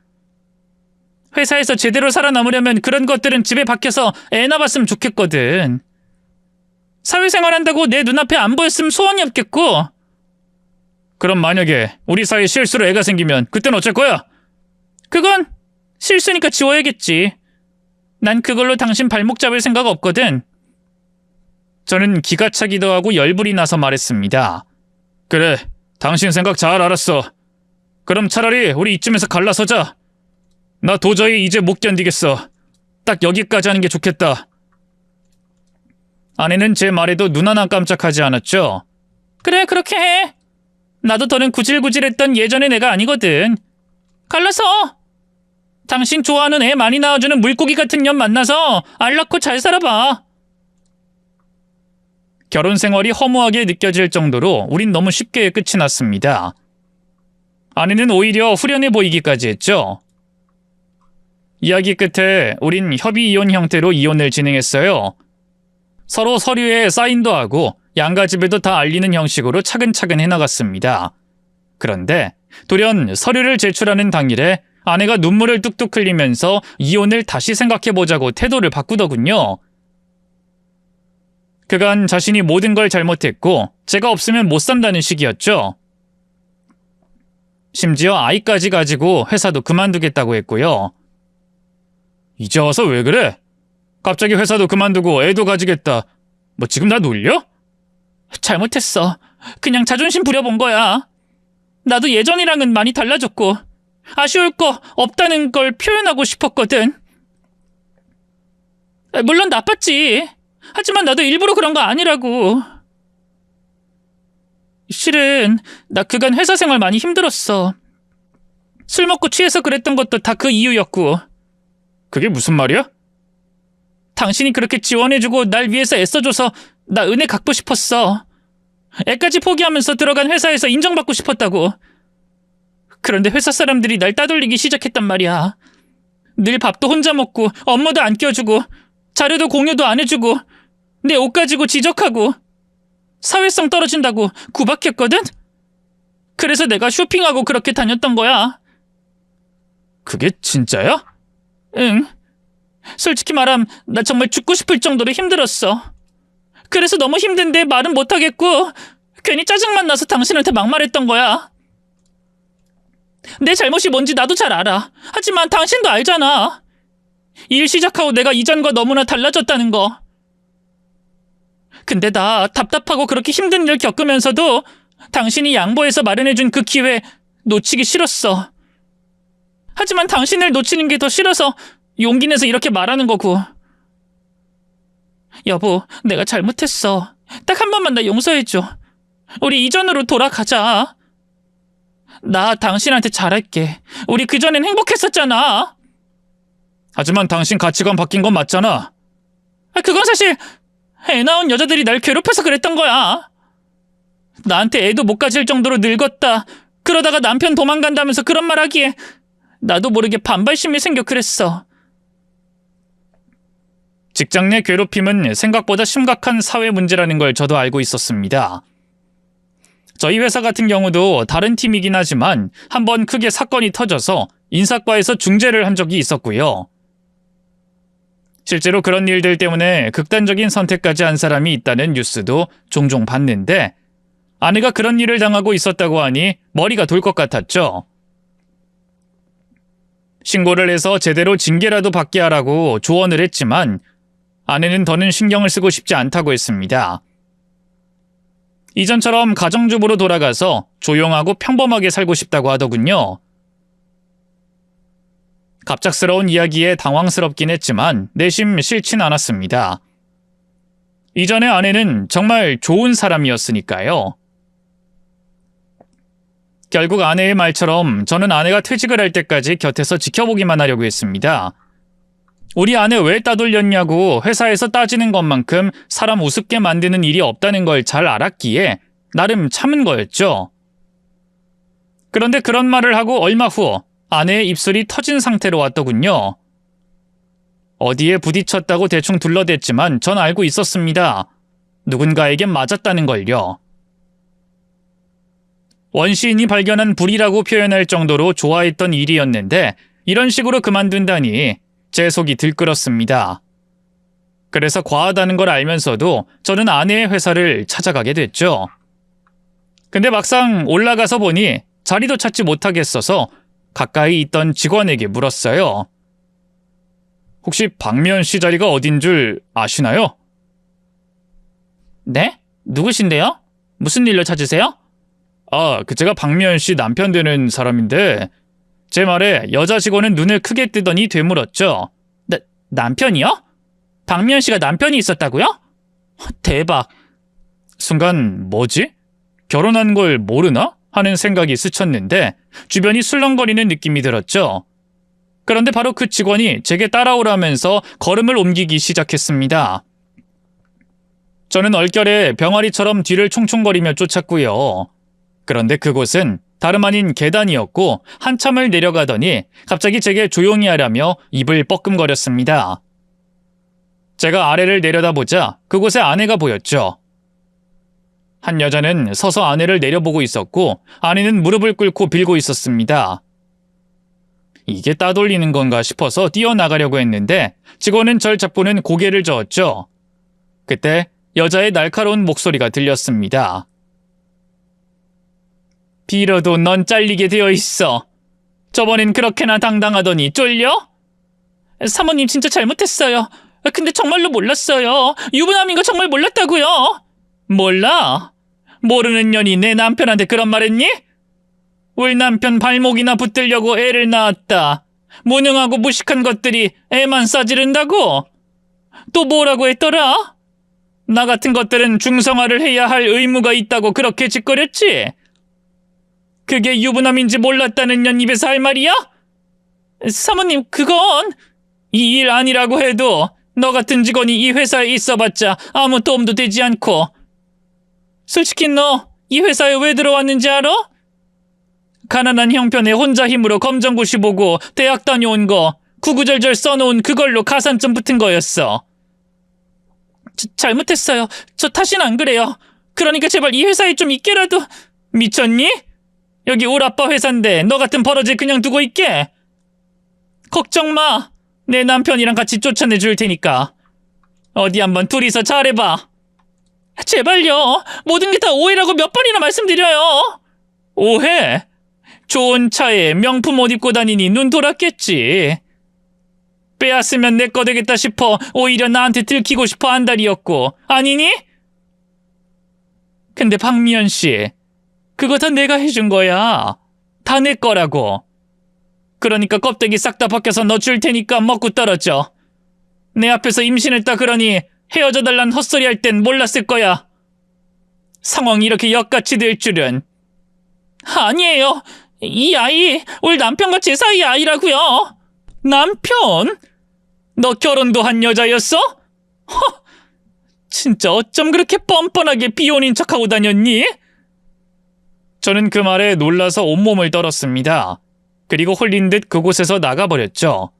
회사에서 제대로 살아남으려면 그런 것들은 집에 박혀서 애 낳았으면 좋겠거든. 사회생활 한다고 내 눈앞에 안 보였으면 소원이 없겠고. 그럼 만약에 우리 사이에 실수로 애가 생기면 그땐 어쩔 거야? 그건 실수니까 지워야겠지. 난 그걸로 당신 발목 잡을 생각 없거든. 저는 기가 차기도 하고 열불이 나서 말했습니다. 그래, 당신 생각 잘 알았어. 그럼 차라리 우리 이쯤에서 갈라서자. 나 도저히 이제 못 견디겠어. 딱 여기까지 하는 게 좋겠다. 아내는 제 말에도 눈 하나 깜짝하지 않았죠. 그래, 그렇게 해. 나도 더는 구질구질했던 예전의 내가 아니거든. 갈라서. 당신 좋아하는 애 많이 낳아주는 물고기 같은 년 만나서 알 낳고 잘 살아봐. 결혼 생활이 허무하게 느껴질 정도로 우린 너무 쉽게 끝이 났습니다. 아내는 오히려 후련해 보이기까지 했죠. 이야기 끝에 우린 협의 이혼 형태로 이혼을 진행했어요. 서로 서류에 사인도 하고 양가 집에도 다 알리는 형식으로 차근차근 해나갔습니다. 그런데 돌연 서류를 제출하는 당일에 아내가 눈물을 뚝뚝 흘리면서 이혼을 다시 생각해보자고 태도를 바꾸더군요. 그간 자신이 모든 걸 잘못했고 제가 없으면 못 산다는 식이었죠. 심지어 아이까지 가지고 회사도 그만두겠다고 했고요. 이제 와서 왜 그래? 갑자기 회사도 그만두고 애도 가지겠다. 뭐 지금 나 놀려? 잘못했어. 그냥 자존심 부려본 거야. 나도 예전이랑은 많이 달라졌고 아쉬울 거 없다는 걸 표현하고 싶었거든. 물론 나빴지. 하지만 나도 일부러 그런 거 아니라고. 실은 나 그간 회사 생활 많이 힘들었어. 술 먹고 취해서 그랬던 것도 다 그 이유였고. 그게 무슨 말이야? 당신이 그렇게 지원해주고 날 위해서 애써줘서 나 은혜 갚고 싶었어. 애까지 포기하면서 들어간 회사에서 인정받고 싶었다고. 그런데 회사 사람들이 날 따돌리기 시작했단 말이야. 늘 밥도 혼자 먹고 업무도 안 껴주고 자료도 공유도 안 해주고 내 옷 가지고 지적하고 사회성 떨어진다고 구박했거든? 그래서 내가 쇼핑하고 그렇게 다녔던 거야. 그게 진짜야? 응. 솔직히 말함 나 정말 죽고 싶을 정도로 힘들었어. 그래서 너무 힘든데 말은 못하겠고 괜히 짜증만 나서 당신한테 막말했던 거야. 내 잘못이 뭔지 나도 잘 알아. 하지만 당신도 알잖아. 일 시작하고 내가 이전과 너무나 달라졌다는 거. 근데 나 답답하고 그렇게 힘든 일 겪으면서도 당신이 양보해서 마련해준 그 기회 놓치기 싫었어. 하지만 당신을 놓치는 게 더 싫어서 용기 내서 이렇게 말하는 거고. 여보, 내가 잘못했어. 딱 한 번만 나 용서해줘. 우리 이전으로 돌아가자. 나 당신한테 잘할게. 우리 그전엔 행복했었잖아. 하지만 당신 가치관 바뀐 건 맞잖아. 그건 사실 애 낳은 여자들이 날 괴롭혀서 그랬던 거야. 나한테 애도 못 가질 정도로 늙었다. 그러다가 남편 도망간다면서 그런 말 하기에 나도 모르게 반발심이 생겨 그랬어. 직장 내 괴롭힘은 생각보다 심각한 사회 문제라는 걸 저도 알고 있었습니다. 저희 회사 같은 경우도 다른 팀이긴 하지만 한번 크게 사건이 터져서 인사과에서 중재를 한 적이 있었고요. 실제로 그런 일들 때문에 극단적인 선택까지 한 사람이 있다는 뉴스도 종종 봤는데 아내가 그런 일을 당하고 있었다고 하니 머리가 돌 것 같았죠. 신고를 해서 제대로 징계라도 받게 하라고 조언을 했지만 아내는 더는 신경을 쓰고 싶지 않다고 했습니다. 이전처럼 가정주부로 돌아가서 조용하고 평범하게 살고 싶다고 하더군요. 갑작스러운 이야기에 당황스럽긴 했지만 내심 싫진 않았습니다. 이전의 아내는 정말 좋은 사람이었으니까요. 결국 아내의 말처럼 저는 아내가 퇴직을 할 때까지 곁에서 지켜보기만 하려고 했습니다. 우리 아내 왜 따돌렸냐고 회사에서 따지는 것만큼 사람 우습게 만드는 일이 없다는 걸 잘 알았기에 나름 참은 거였죠. 그런데 그런 말을 하고 얼마 후 아내의 입술이 터진 상태로 왔더군요. 어디에 부딪혔다고 대충 둘러댔지만 전 알고 있었습니다. 누군가에겐 맞았다는 걸요. 원시인이 발견한 불이라고 표현할 정도로 좋아했던 일이었는데 이런 식으로 그만둔다니 제 속이 들끓었습니다. 그래서 과하다는 걸 알면서도 저는 아내의 회사를 찾아가게 됐죠. 근데 막상 올라가서 보니 자리도 찾지 못하겠어서 가까이 있던 직원에게 물었어요. 혹시 박미연 씨 자리가 어딘 줄 아시나요? 네? 누구신데요? 무슨 일로 찾으세요? 제가 박미연 씨 남편 되는 사람인데 제 말에 여자 직원은 눈을 크게 뜨더니 되물었죠. 남편이요? 박미연 씨가 남편이 있었다고요? 대박. 순간 뭐지? 결혼한 걸 모르나? 하는 생각이 스쳤는데 주변이 술렁거리는 느낌이 들었죠. 그런데 바로 그 직원이 제게 따라오라면서 걸음을 옮기기 시작했습니다. 저는 얼결에 병아리처럼 뒤를 총총거리며 쫓았고요. 그런데 그곳은 다름 아닌 계단이었고 한참을 내려가더니 갑자기 제게 조용히 하라며 입을 뻐끔거렸습니다. 제가 아래를 내려다보자 그곳에 아내가 보였죠. 한 여자는 서서 아내를 내려보고 있었고 아내는 무릎을 꿇고 빌고 있었습니다. 이게 따돌리는 건가 싶어서 뛰어나가려고 했는데 직원은 절 잡고는 고개를 저었죠. 그때 여자의 날카로운 목소리가 들렸습니다. 빌어도 넌 잘리게 되어 있어. 저번엔 그렇게나 당당하더니 쫄려? 사모님 진짜 잘못했어요. 근데 정말로 몰랐어요. 유부남인 거 정말 몰랐다고요. 몰라? 모르는 년이 내 남편한테 그런 말 했니? 우리 남편 발목이나 붙들려고 애를 낳았다. 무능하고 무식한 것들이 애만 싸지른다고? 또 뭐라고 했더라? 나 같은 것들은 중성화를 해야 할 의무가 있다고 그렇게 짓거렸지? 그게 유부남인지 몰랐다는 년 입에서 할 말이야? 사모님, 그건... 이 일 아니라고 해도 너 같은 직원이 이 회사에 있어봤자 아무 도움도 되지 않고. 솔직히 너 이 회사에 왜 들어왔는지 알아? 가난한 형편에 혼자 힘으로 검정고시 보고 대학 다녀온 거 구구절절 써놓은 그걸로 가산점 붙은 거였어. 잘못했어요. 저 다시는 안 그래요. 그러니까 제발 이 회사에 좀 있게라도... 미쳤니? 여기 우리 아빠 회사인데 너 같은 버러지 그냥 두고 있게? 걱정 마. 내 남편이랑 같이 쫓아내줄 테니까. 어디 한번 둘이서 잘해봐. 제발요. 모든 게 다 오해라고 몇 번이나 말씀드려요. 오해? 좋은 차에 명품 옷 입고 다니니 눈 돌았겠지. 빼앗으면 내 거 되겠다 싶어 오히려 나한테 들키고 싶어 한달이었고 아니니? 근데 박미연 씨, 그거 다 내가 해준 거야. 다 내 거라고. 그러니까 껍데기 싹 다 벗겨서 너 줄 테니까 먹고 떨어져. 내 앞에서 임신했다 그러니 헤어져 달란 헛소리 할 땐 몰랐을 거야. 상황이 이렇게 역같이 될 줄은. 아니에요. 이 아이 우리 남편과 제 사이의 아이라고요. 남편? 너 결혼도 한 여자였어? 허! 진짜 어쩜 그렇게 뻔뻔하게 비혼인 척하고 다녔니? 저는 그 말에 놀라서 온몸을 떨었습니다. 그리고 홀린 듯 그곳에서 나가버렸죠.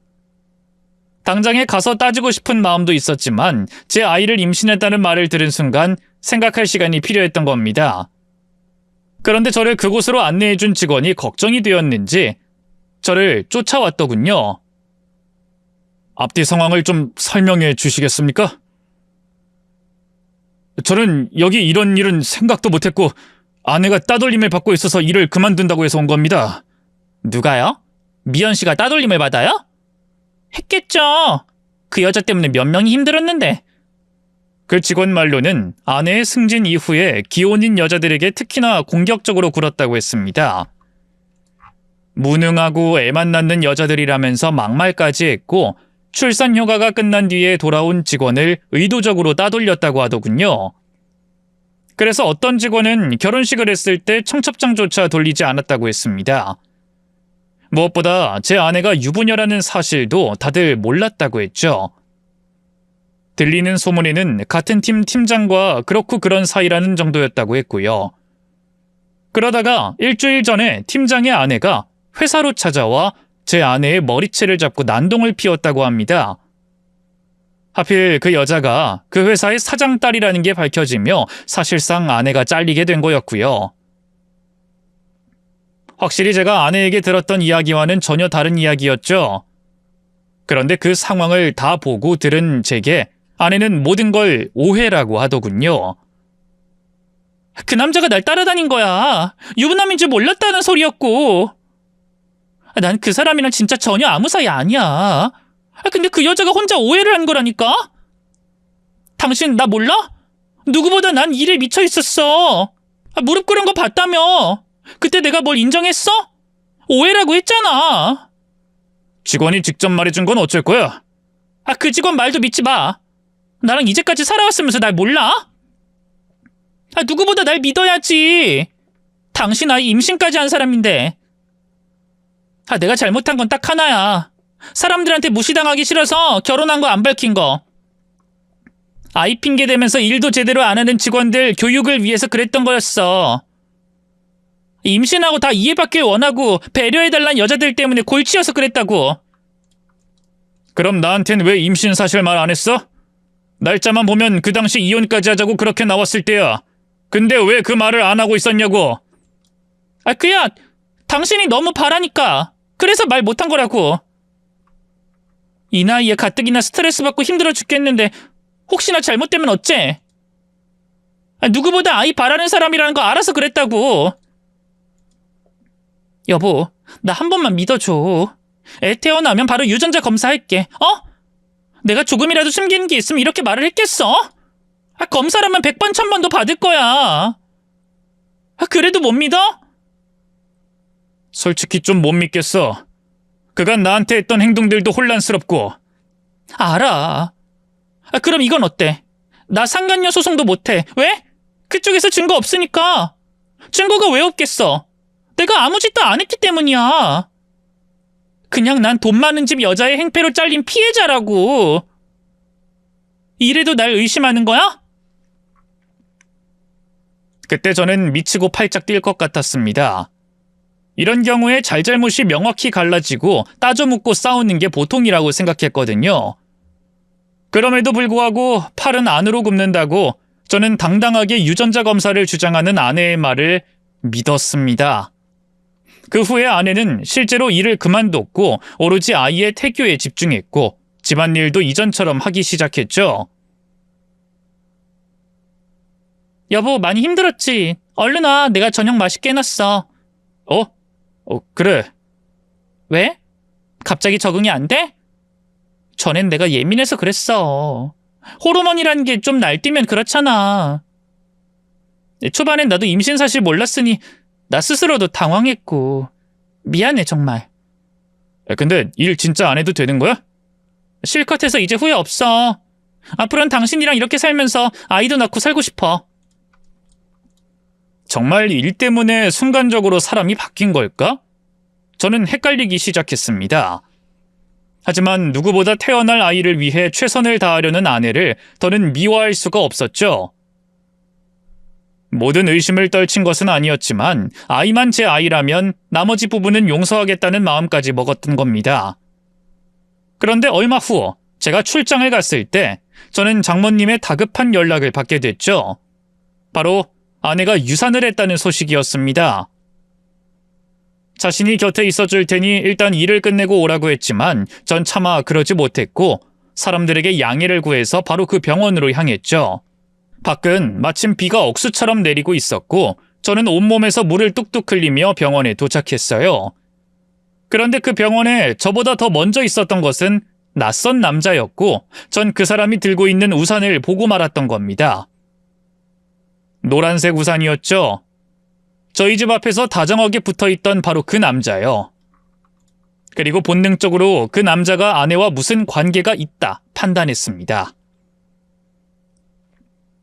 당장에 가서 따지고 싶은 마음도 있었지만 제 아이를 임신했다는 말을 들은 순간 생각할 시간이 필요했던 겁니다. 그런데 저를 그곳으로 안내해준 직원이 걱정이 되었는지 저를 쫓아왔더군요. 앞뒤 상황을 좀 설명해 주시겠습니까? 저는 여기 이런 일은 생각도 못했고 아내가 따돌림을 받고 있어서 일을 그만둔다고 해서 온 겁니다. 누가요? 미연 씨가 따돌림을 받아요? 했겠죠. 그 여자 때문에 몇 명이 힘들었는데. 그 직원 말로는 아내의 승진 이후에 기혼인 여자들에게 특히나 공격적으로 굴었다고 했습니다. 무능하고 애만 낳는 여자들이라면서 막말까지 했고 출산 휴가가 끝난 뒤에 돌아온 직원을 의도적으로 따돌렸다고 하더군요. 그래서 어떤 직원은 결혼식을 했을 때 청첩장조차 돌리지 않았다고 했습니다. 무엇보다 제 아내가 유부녀라는 사실도 다들 몰랐다고 했죠. 들리는 소문에는 같은 팀 팀장과 그렇고 그런 사이라는 정도였다고 했고요. 그러다가 일주일 전에 팀장의 아내가 회사로 찾아와 제 아내의 머리채를 잡고 난동을 피웠다고 합니다. 하필 그 여자가 그 회사의 사장 딸이라는 게 밝혀지며 사실상 아내가 잘리게 된 거였고요. 확실히 제가 아내에게 들었던 이야기와는 전혀 다른 이야기였죠. 그런데 그 상황을 다 보고 들은 제게 아내는 모든 걸 오해라고 하더군요. 그 남자가 날 따라다닌 거야. 유부남인 줄 몰랐다는 소리였고. 난 그 사람이랑 진짜 전혀 아무 사이 아니야. 근데 그 여자가 혼자 오해를 한 거라니까? 당신 나 몰라? 누구보다 난 일에 미쳐 있었어. 무릎 꿇은 거 봤다며. 그때 내가 뭘 인정했어? 오해라고 했잖아. 직원이 직접 말해준 건 어쩔 거야? 그 직원 말도 믿지 마. 나랑 이제까지 살아왔으면서 날 몰라? 누구보다 날 믿어야지. 당신 아이 임신까지 한 사람인데. 내가 잘못한 건 딱 하나야. 사람들한테 무시당하기 싫어서 결혼한 거 안 밝힌 거. 아이 핑계 대면서 일도 제대로 안 하는 직원들 교육을 위해서 그랬던 거였어. 임신하고 다 이해받길 원하고 배려해달란 여자들 때문에 골치여서 그랬다고. 그럼 나한텐 왜 임신 사실 말 안 했어? 날짜만 보면 그 당시 이혼까지 하자고 그렇게 나왔을 때야. 근데 왜 그 말을 안 하고 있었냐고. 그야 당신이 너무 바라니까. 그래서 말 못한 거라고. 이 나이에 가뜩이나 스트레스 받고 힘들어 죽겠는데 혹시나 잘못되면 어째? 누구보다 아이 바라는 사람이라는 거 알아서 그랬다고. 여보, 나 한 번만 믿어줘. 애 태어나면 바로 유전자 검사할게. 내가 조금이라도 숨기는 게 있으면 이렇게 말을 했겠어? 검사라면 100번 1000번도 받을 거야. 그래도 못 믿어? 솔직히 좀 못 믿겠어. 그간 나한테 했던 행동들도 혼란스럽고. 알아. 그럼 이건 어때? 나 상간녀 소송도 못해. 왜? 그쪽에서 증거 없으니까. 증거가 왜 없겠어? 내가 아무 짓도 안 했기 때문이야. 그냥 난 돈 많은 집 여자의 행패로 잘린 피해자라고. 이래도 날 의심하는 거야? 그때 저는 미치고 팔짝 뛸 것 같았습니다. 이런 경우에 잘잘못이 명확히 갈라지고 따져 묻고 싸우는 게 보통이라고 생각했거든요. 그럼에도 불구하고 팔은 안으로 굽는다고 저는 당당하게 유전자 검사를 주장하는 아내의 말을 믿었습니다. 그 후에 아내는 실제로 일을 그만뒀고 오로지 아이의 태교에 집중했고 집안일도 이전처럼 하기 시작했죠. 여보, 많이 힘들었지? 얼른 와. 내가 저녁 맛있게 해놨어. 그래. 왜? 갑자기 적응이 안 돼? 전엔 내가 예민해서 그랬어. 호르몬이라는 게 좀 날뛰면 그렇잖아. 초반엔 나도 임신 사실 몰랐으니 나 스스로도 당황했고. 미안해, 정말. 근데 일 진짜 안 해도 되는 거야? 실컷 해서 이제 후회 없어. 앞으로는 당신이랑 이렇게 살면서 아이도 낳고 살고 싶어. 정말 일 때문에 순간적으로 사람이 바뀐 걸까? 저는 헷갈리기 시작했습니다. 하지만 누구보다 태어날 아이를 위해 최선을 다하려는 아내를 더는 미워할 수가 없었죠. 모든 의심을 떨친 것은 아니었지만 아이만 제 아이라면 나머지 부분은 용서하겠다는 마음까지 먹었던 겁니다. 그런데 얼마 후 제가 출장을 갔을 때 저는 장모님의 다급한 연락을 받게 됐죠. 바로 아내가 유산을 했다는 소식이었습니다. 자신이 곁에 있어줄 테니 일단 일을 끝내고 오라고 했지만 전 차마 그러지 못했고 사람들에게 양해를 구해서 바로 그 병원으로 향했죠. 밖은 마침 비가 억수처럼 내리고 있었고 저는 온몸에서 물을 뚝뚝 흘리며 병원에 도착했어요. 그런데 그 병원에 저보다 더 먼저 있었던 것은 낯선 남자였고 전 그 사람이 들고 있는 우산을 보고 말았던 겁니다. 노란색 우산이었죠. 저희 집 앞에서 다정하게 붙어있던 바로 그 남자요. 그리고 본능적으로 그 남자가 아내와 무슨 관계가 있다 판단했습니다.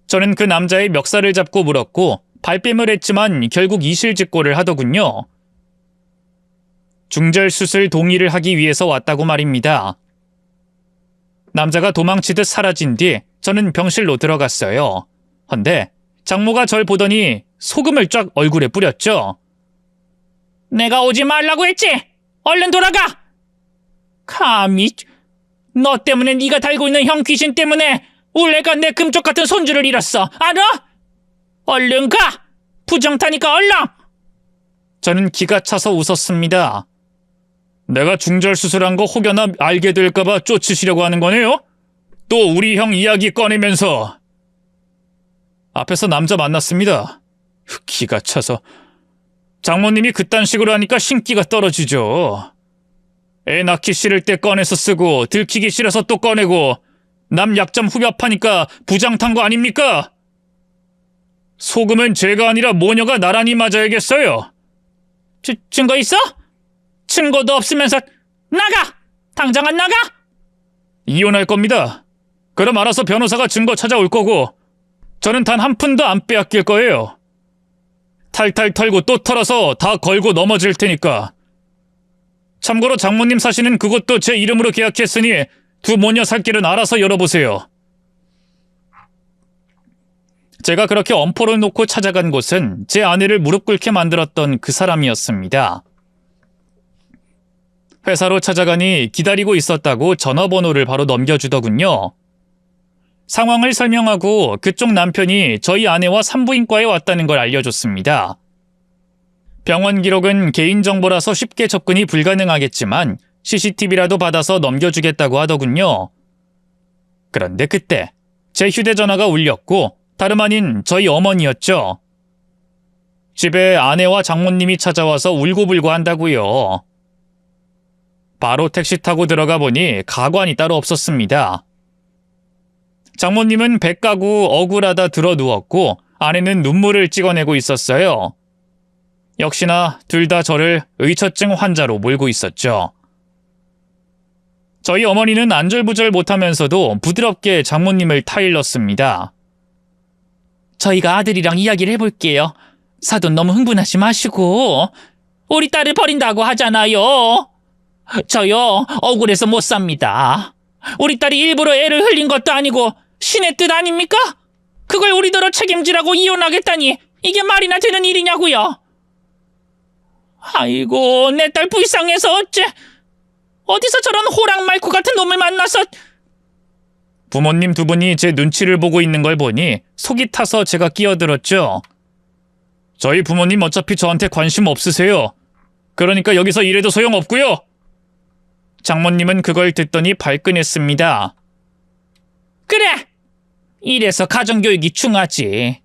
저는 그 남자의 멱살을 잡고 물었고 발뺌을 했지만 결국 이실직고를 하더군요. 중절수술 동의를 하기 위해서 왔다고 말입니다. 남자가 도망치듯 사라진 뒤 저는 병실로 들어갔어요. 헌데 장모가 절 보더니 소금을 쫙 얼굴에 뿌렸죠. 내가 오지 말라고 했지? 얼른 돌아가! 감히 너 때문에 네가 달고 있는 형 귀신 때문에 우리 애가 내 금쪽 같은 손주를 잃었어. 알아? 얼른 가! 부정타니까 얼른! 저는 기가 차서 웃었습니다. 내가 중절수술한 거 혹여나 알게 될까봐 쫓으시려고 하는 거네요? 또 우리 형 이야기 꺼내면서. 앞에서 남자 만났습니다. 기가 차서. 장모님이 그딴 식으로 하니까 신기가 떨어지죠. 애 낳기 싫을 때 꺼내서 쓰고 들키기 싫어서 또 꺼내고 남 약점 후벼파니까 부장탄 거 아닙니까? 소금은 제가 아니라 모녀가 나란히 맞아야겠어요. 증거 있어? 증거도 없으면서 나가! 당장 안 나가? 이혼할 겁니다. 그럼 알아서 변호사가 증거 찾아올 거고 저는 단 한 푼도 안 빼앗길 거예요. 탈탈 털고 또 털어서 다 걸고 넘어질 테니까. 참고로 장모님 사시는 그것도 제 이름으로 계약했으니 두 모녀 살 길은 알아서 열어보세요. 제가 그렇게 엄포를 놓고 찾아간 곳은 제 아내를 무릎 꿇게 만들었던 그 사람이었습니다. 회사로 찾아가니 기다리고 있었다고 전화번호를 바로 넘겨주더군요. 상황을 설명하고 그쪽 남편이 저희 아내와 산부인과에 왔다는 걸 알려줬습니다. 병원 기록은 개인정보라서 쉽게 접근이 불가능하겠지만 CCTV라도 받아서 넘겨주겠다고 하더군요. 그런데 그때 제 휴대전화가 울렸고 다름 아닌 저희 어머니였죠. 집에 아내와 장모님이 찾아와서 울고불고 한다고요. 바로 택시 타고 들어가 보니 가관이 따로 없었습니다. 장모님은 배 까고 억울하다 들어 누웠고 아내는 눈물을 찍어내고 있었어요. 역시나 둘 다 저를 의처증 환자로 몰고 있었죠. 저희 어머니는 안절부절 못하면서도 부드럽게 장모님을 타일렀습니다. 저희가 아들이랑 이야기를 해볼게요. 사돈 너무 흥분하지 마시고. 우리 딸을 버린다고 하잖아요. 저요 억울해서 못 삽니다. 우리 딸이 일부러 애를 흘린 것도 아니고 신의 뜻 아닙니까? 그걸 우리더러 책임지라고 이혼하겠다니 이게 말이나 되는 일이냐고요. 아이고 내 딸 불쌍해서 어째. 어디서 저런 호랑말코 같은 놈을 만나서. 부모님 두 분이 제 눈치를 보고 있는 걸 보니 속이 타서 제가 끼어들었죠. 저희 부모님 어차피 저한테 관심 없으세요. 그러니까 여기서 일해도 소용없고요. 장모님은 그걸 듣더니 발끈했습니다. 그래! 이래서 가정교육이 중하지.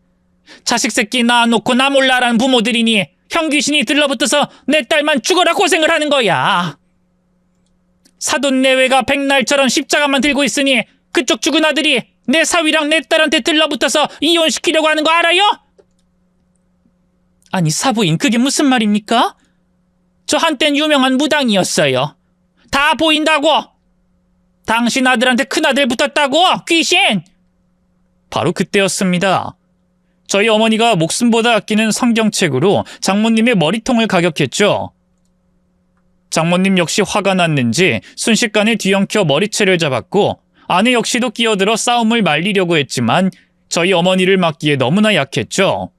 자식 새끼 낳아놓고 나 몰라라는 부모들이니 형귀신이 들러붙어서 내 딸만 죽어라 고생을 하는 거야. 사돈 내외가 백날처럼 십자가만 들고 있으니 그쪽 죽은 아들이 내 사위랑 내 딸한테 들러붙어서 이혼시키려고 하는 거 알아요? 아니 사부인 그게 무슨 말입니까? 저 한땐 유명한 무당이었어요. 다 보인다고. 당신 아들한테 큰아들 붙었다고 귀신. 바로 그때였습니다. 저희 어머니가 목숨보다 아끼는 성경책으로 장모님의 머리통을 가격했죠. 장모님 역시 화가 났는지 순식간에 뒤엉켜 머리채를 잡았고 아내 역시도 끼어들어 싸움을 말리려고 했지만 저희 어머니를 막기에 너무나 약했죠.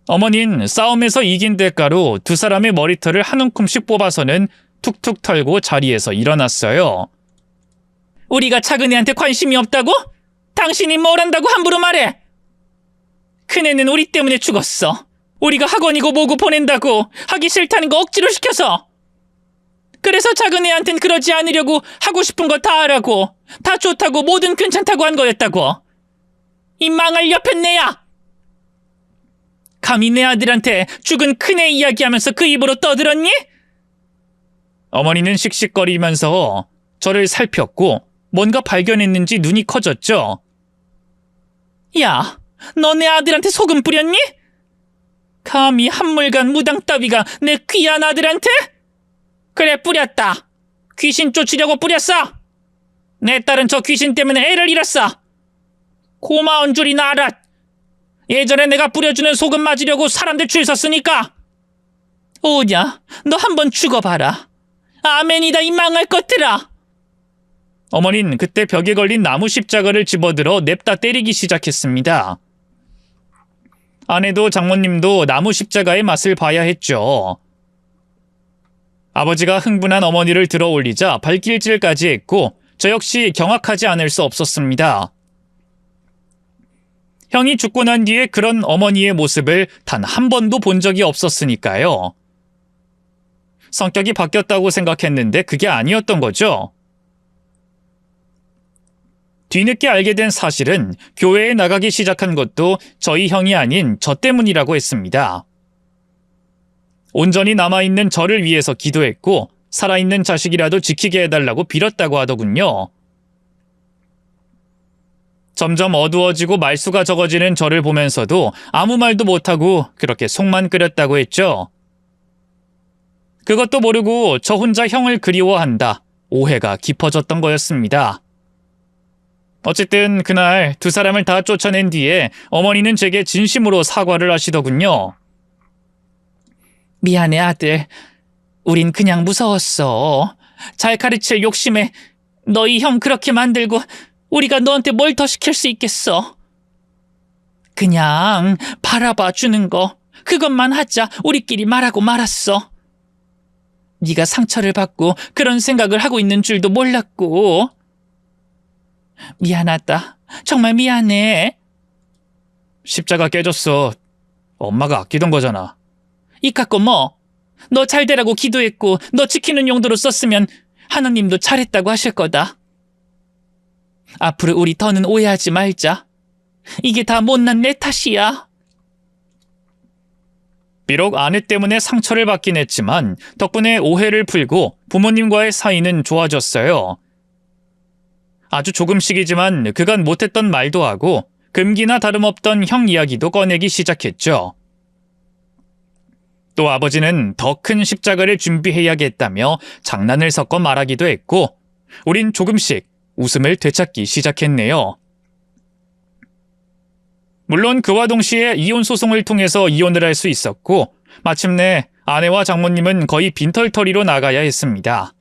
어머니는 싸움에서 이긴 대가로 두 사람의 머리털을 한 움큼씩 뽑아서는 툭툭 털고 자리에서 일어났어요. 우리가 작은애한테 관심이 없다고? 당신이 뭘 안다고 함부로 말해? 큰애는 우리 때문에 죽었어. 우리가 학원이고 뭐고 보낸다고 하기 싫다는 거 억지로 시켜서. 그래서 작은 애한텐 그러지 않으려고 하고 싶은 거 다 하라고, 다 좋다고, 뭐든 괜찮다고 한 거였다고. 이 망할 옆엔 내야. 감히 내 아들한테 죽은 큰애 이야기하면서 그 입으로 떠들었니? 어머니는 씩씩거리면서 저를 살폈고 뭔가 발견했는지 눈이 커졌죠. 야, 너 내 아들한테 소금 뿌렸니? 감히 한물간 무당 따위가 내 귀한 아들한테? 그래, 뿌렸다. 귀신 쫓으려고 뿌렸어. 내 딸은 저 귀신 때문에 애를 잃었어. 고마운 줄이나 알아. 예전에 내가 뿌려주는 소금 맞으려고 사람들 줄 섰으니까. 오냐, 너 한번 죽어봐라. 아멘이다, 이 망할 것들아. 어머니는 그때 벽에 걸린 나무 십자가를 집어들어 냅다 때리기 시작했습니다. 아내도 장모님도 나무 십자가의 맛을 봐야 했죠. 아버지가 흥분한 어머니를 들어 올리자 발길질까지 했고 저 역시 경악하지 않을 수 없었습니다. 형이 죽고 난 뒤에 그런 어머니의 모습을 단 한 번도 본 적이 없었으니까요. 성격이 바뀌었다고 생각했는데 그게 아니었던 거죠. 뒤늦게 알게 된 사실은 교회에 나가기 시작한 것도 저희 형이 아닌 저 때문이라고 했습니다. 온전히 남아있는 저를 위해서 기도했고 살아있는 자식이라도 지키게 해달라고 빌었다고 하더군요. 점점 어두워지고 말수가 적어지는 저를 보면서도 아무 말도 못하고 그렇게 속만 끓였다고 했죠. 그것도 모르고 저 혼자 형을 그리워한다, 오해가 깊어졌던 거였습니다. 어쨌든 그날 두 사람을 다 쫓아낸 뒤에 어머니는 제게 진심으로 사과를 하시더군요. 미안해, 아들. 우린 그냥 무서웠어. 잘 가르칠 욕심에 너희 형 그렇게 만들고 우리가 너한테 뭘 더 시킬 수 있겠어. 그냥 바라봐 주는 거, 그것만 하자 우리끼리 말하고 말았어. 네가 상처를 받고 그런 생각을 하고 있는 줄도 몰랐고. 미안하다. 정말 미안해. 십자가 깨졌어. 엄마가 아끼던 거잖아. 이 갖고 뭐? 너 잘 되라고 기도했고 너 지키는 용도로 썼으면 하나님도 잘했다고 하실 거다. 앞으로 우리 더는 오해하지 말자. 이게 다 못난 내 탓이야. 비록 아내 때문에 상처를 받긴 했지만 덕분에 오해를 풀고 부모님과의 사이는 좋아졌어요. 아주 조금씩이지만 그간 못했던 말도 하고 금기나 다름없던 형 이야기도 꺼내기 시작했죠. 또 아버지는 더 큰 십자가를 준비해야겠다며 장난을 섞어 말하기도 했고 우린 조금씩 웃음을 되찾기 시작했네요. 물론 그와 동시에 이혼 소송을 통해서 이혼을 할 수 있었고 마침내 아내와 장모님은 거의 빈털터리로 나가야 했습니다.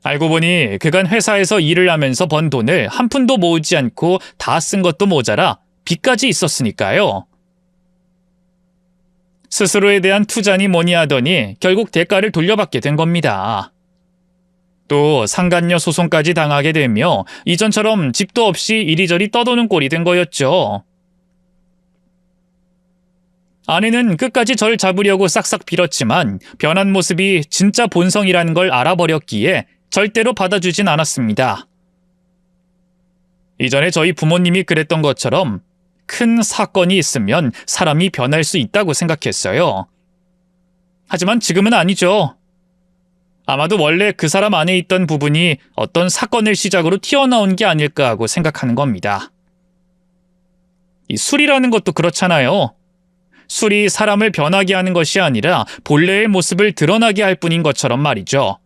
알고 보니 그간 회사에서 일을 하면서 번 돈을 한 푼도 모으지 않고 다 쓴 것도 모자라 빚까지 있었으니까요. 스스로에 대한 투자니 뭐니 하더니 결국 대가를 돌려받게 된 겁니다. 또 상간녀 소송까지 당하게 되며 이전처럼 집도 없이 이리저리 떠도는 꼴이 된 거였죠. 아내는 끝까지 절 잡으려고 싹싹 빌었지만 변한 모습이 진짜 본성이라는 걸 알아버렸기에 절대로 받아주진 않았습니다. 이전에 저희 부모님이 그랬던 것처럼 큰 사건이 있으면 사람이 변할 수 있다고 생각했어요. 하지만 지금은 아니죠. 아마도 원래 그 사람 안에 있던 부분이 어떤 사건을 시작으로 튀어나온 게 아닐까 하고 생각하는 겁니다. 이 술이라는 것도 그렇잖아요. 술이 사람을 변하게 하는 것이 아니라 본래의 모습을 드러나게 할 뿐인 것처럼 말이죠.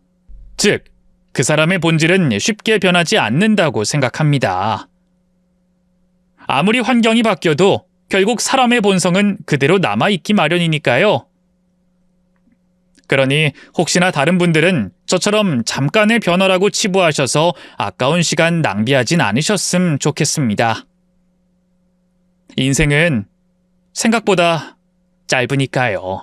즉, 그 사람의 본질은 쉽게 변하지 않는다고 생각합니다. 아무리 환경이 바뀌어도 결국 사람의 본성은 그대로 남아있기 마련이니까요. 그러니 혹시나 다른 분들은 저처럼 잠깐의 변화라고 치부하셔서 아까운 시간 낭비하진 않으셨으면 좋겠습니다. 인생은 생각보다 짧으니까요.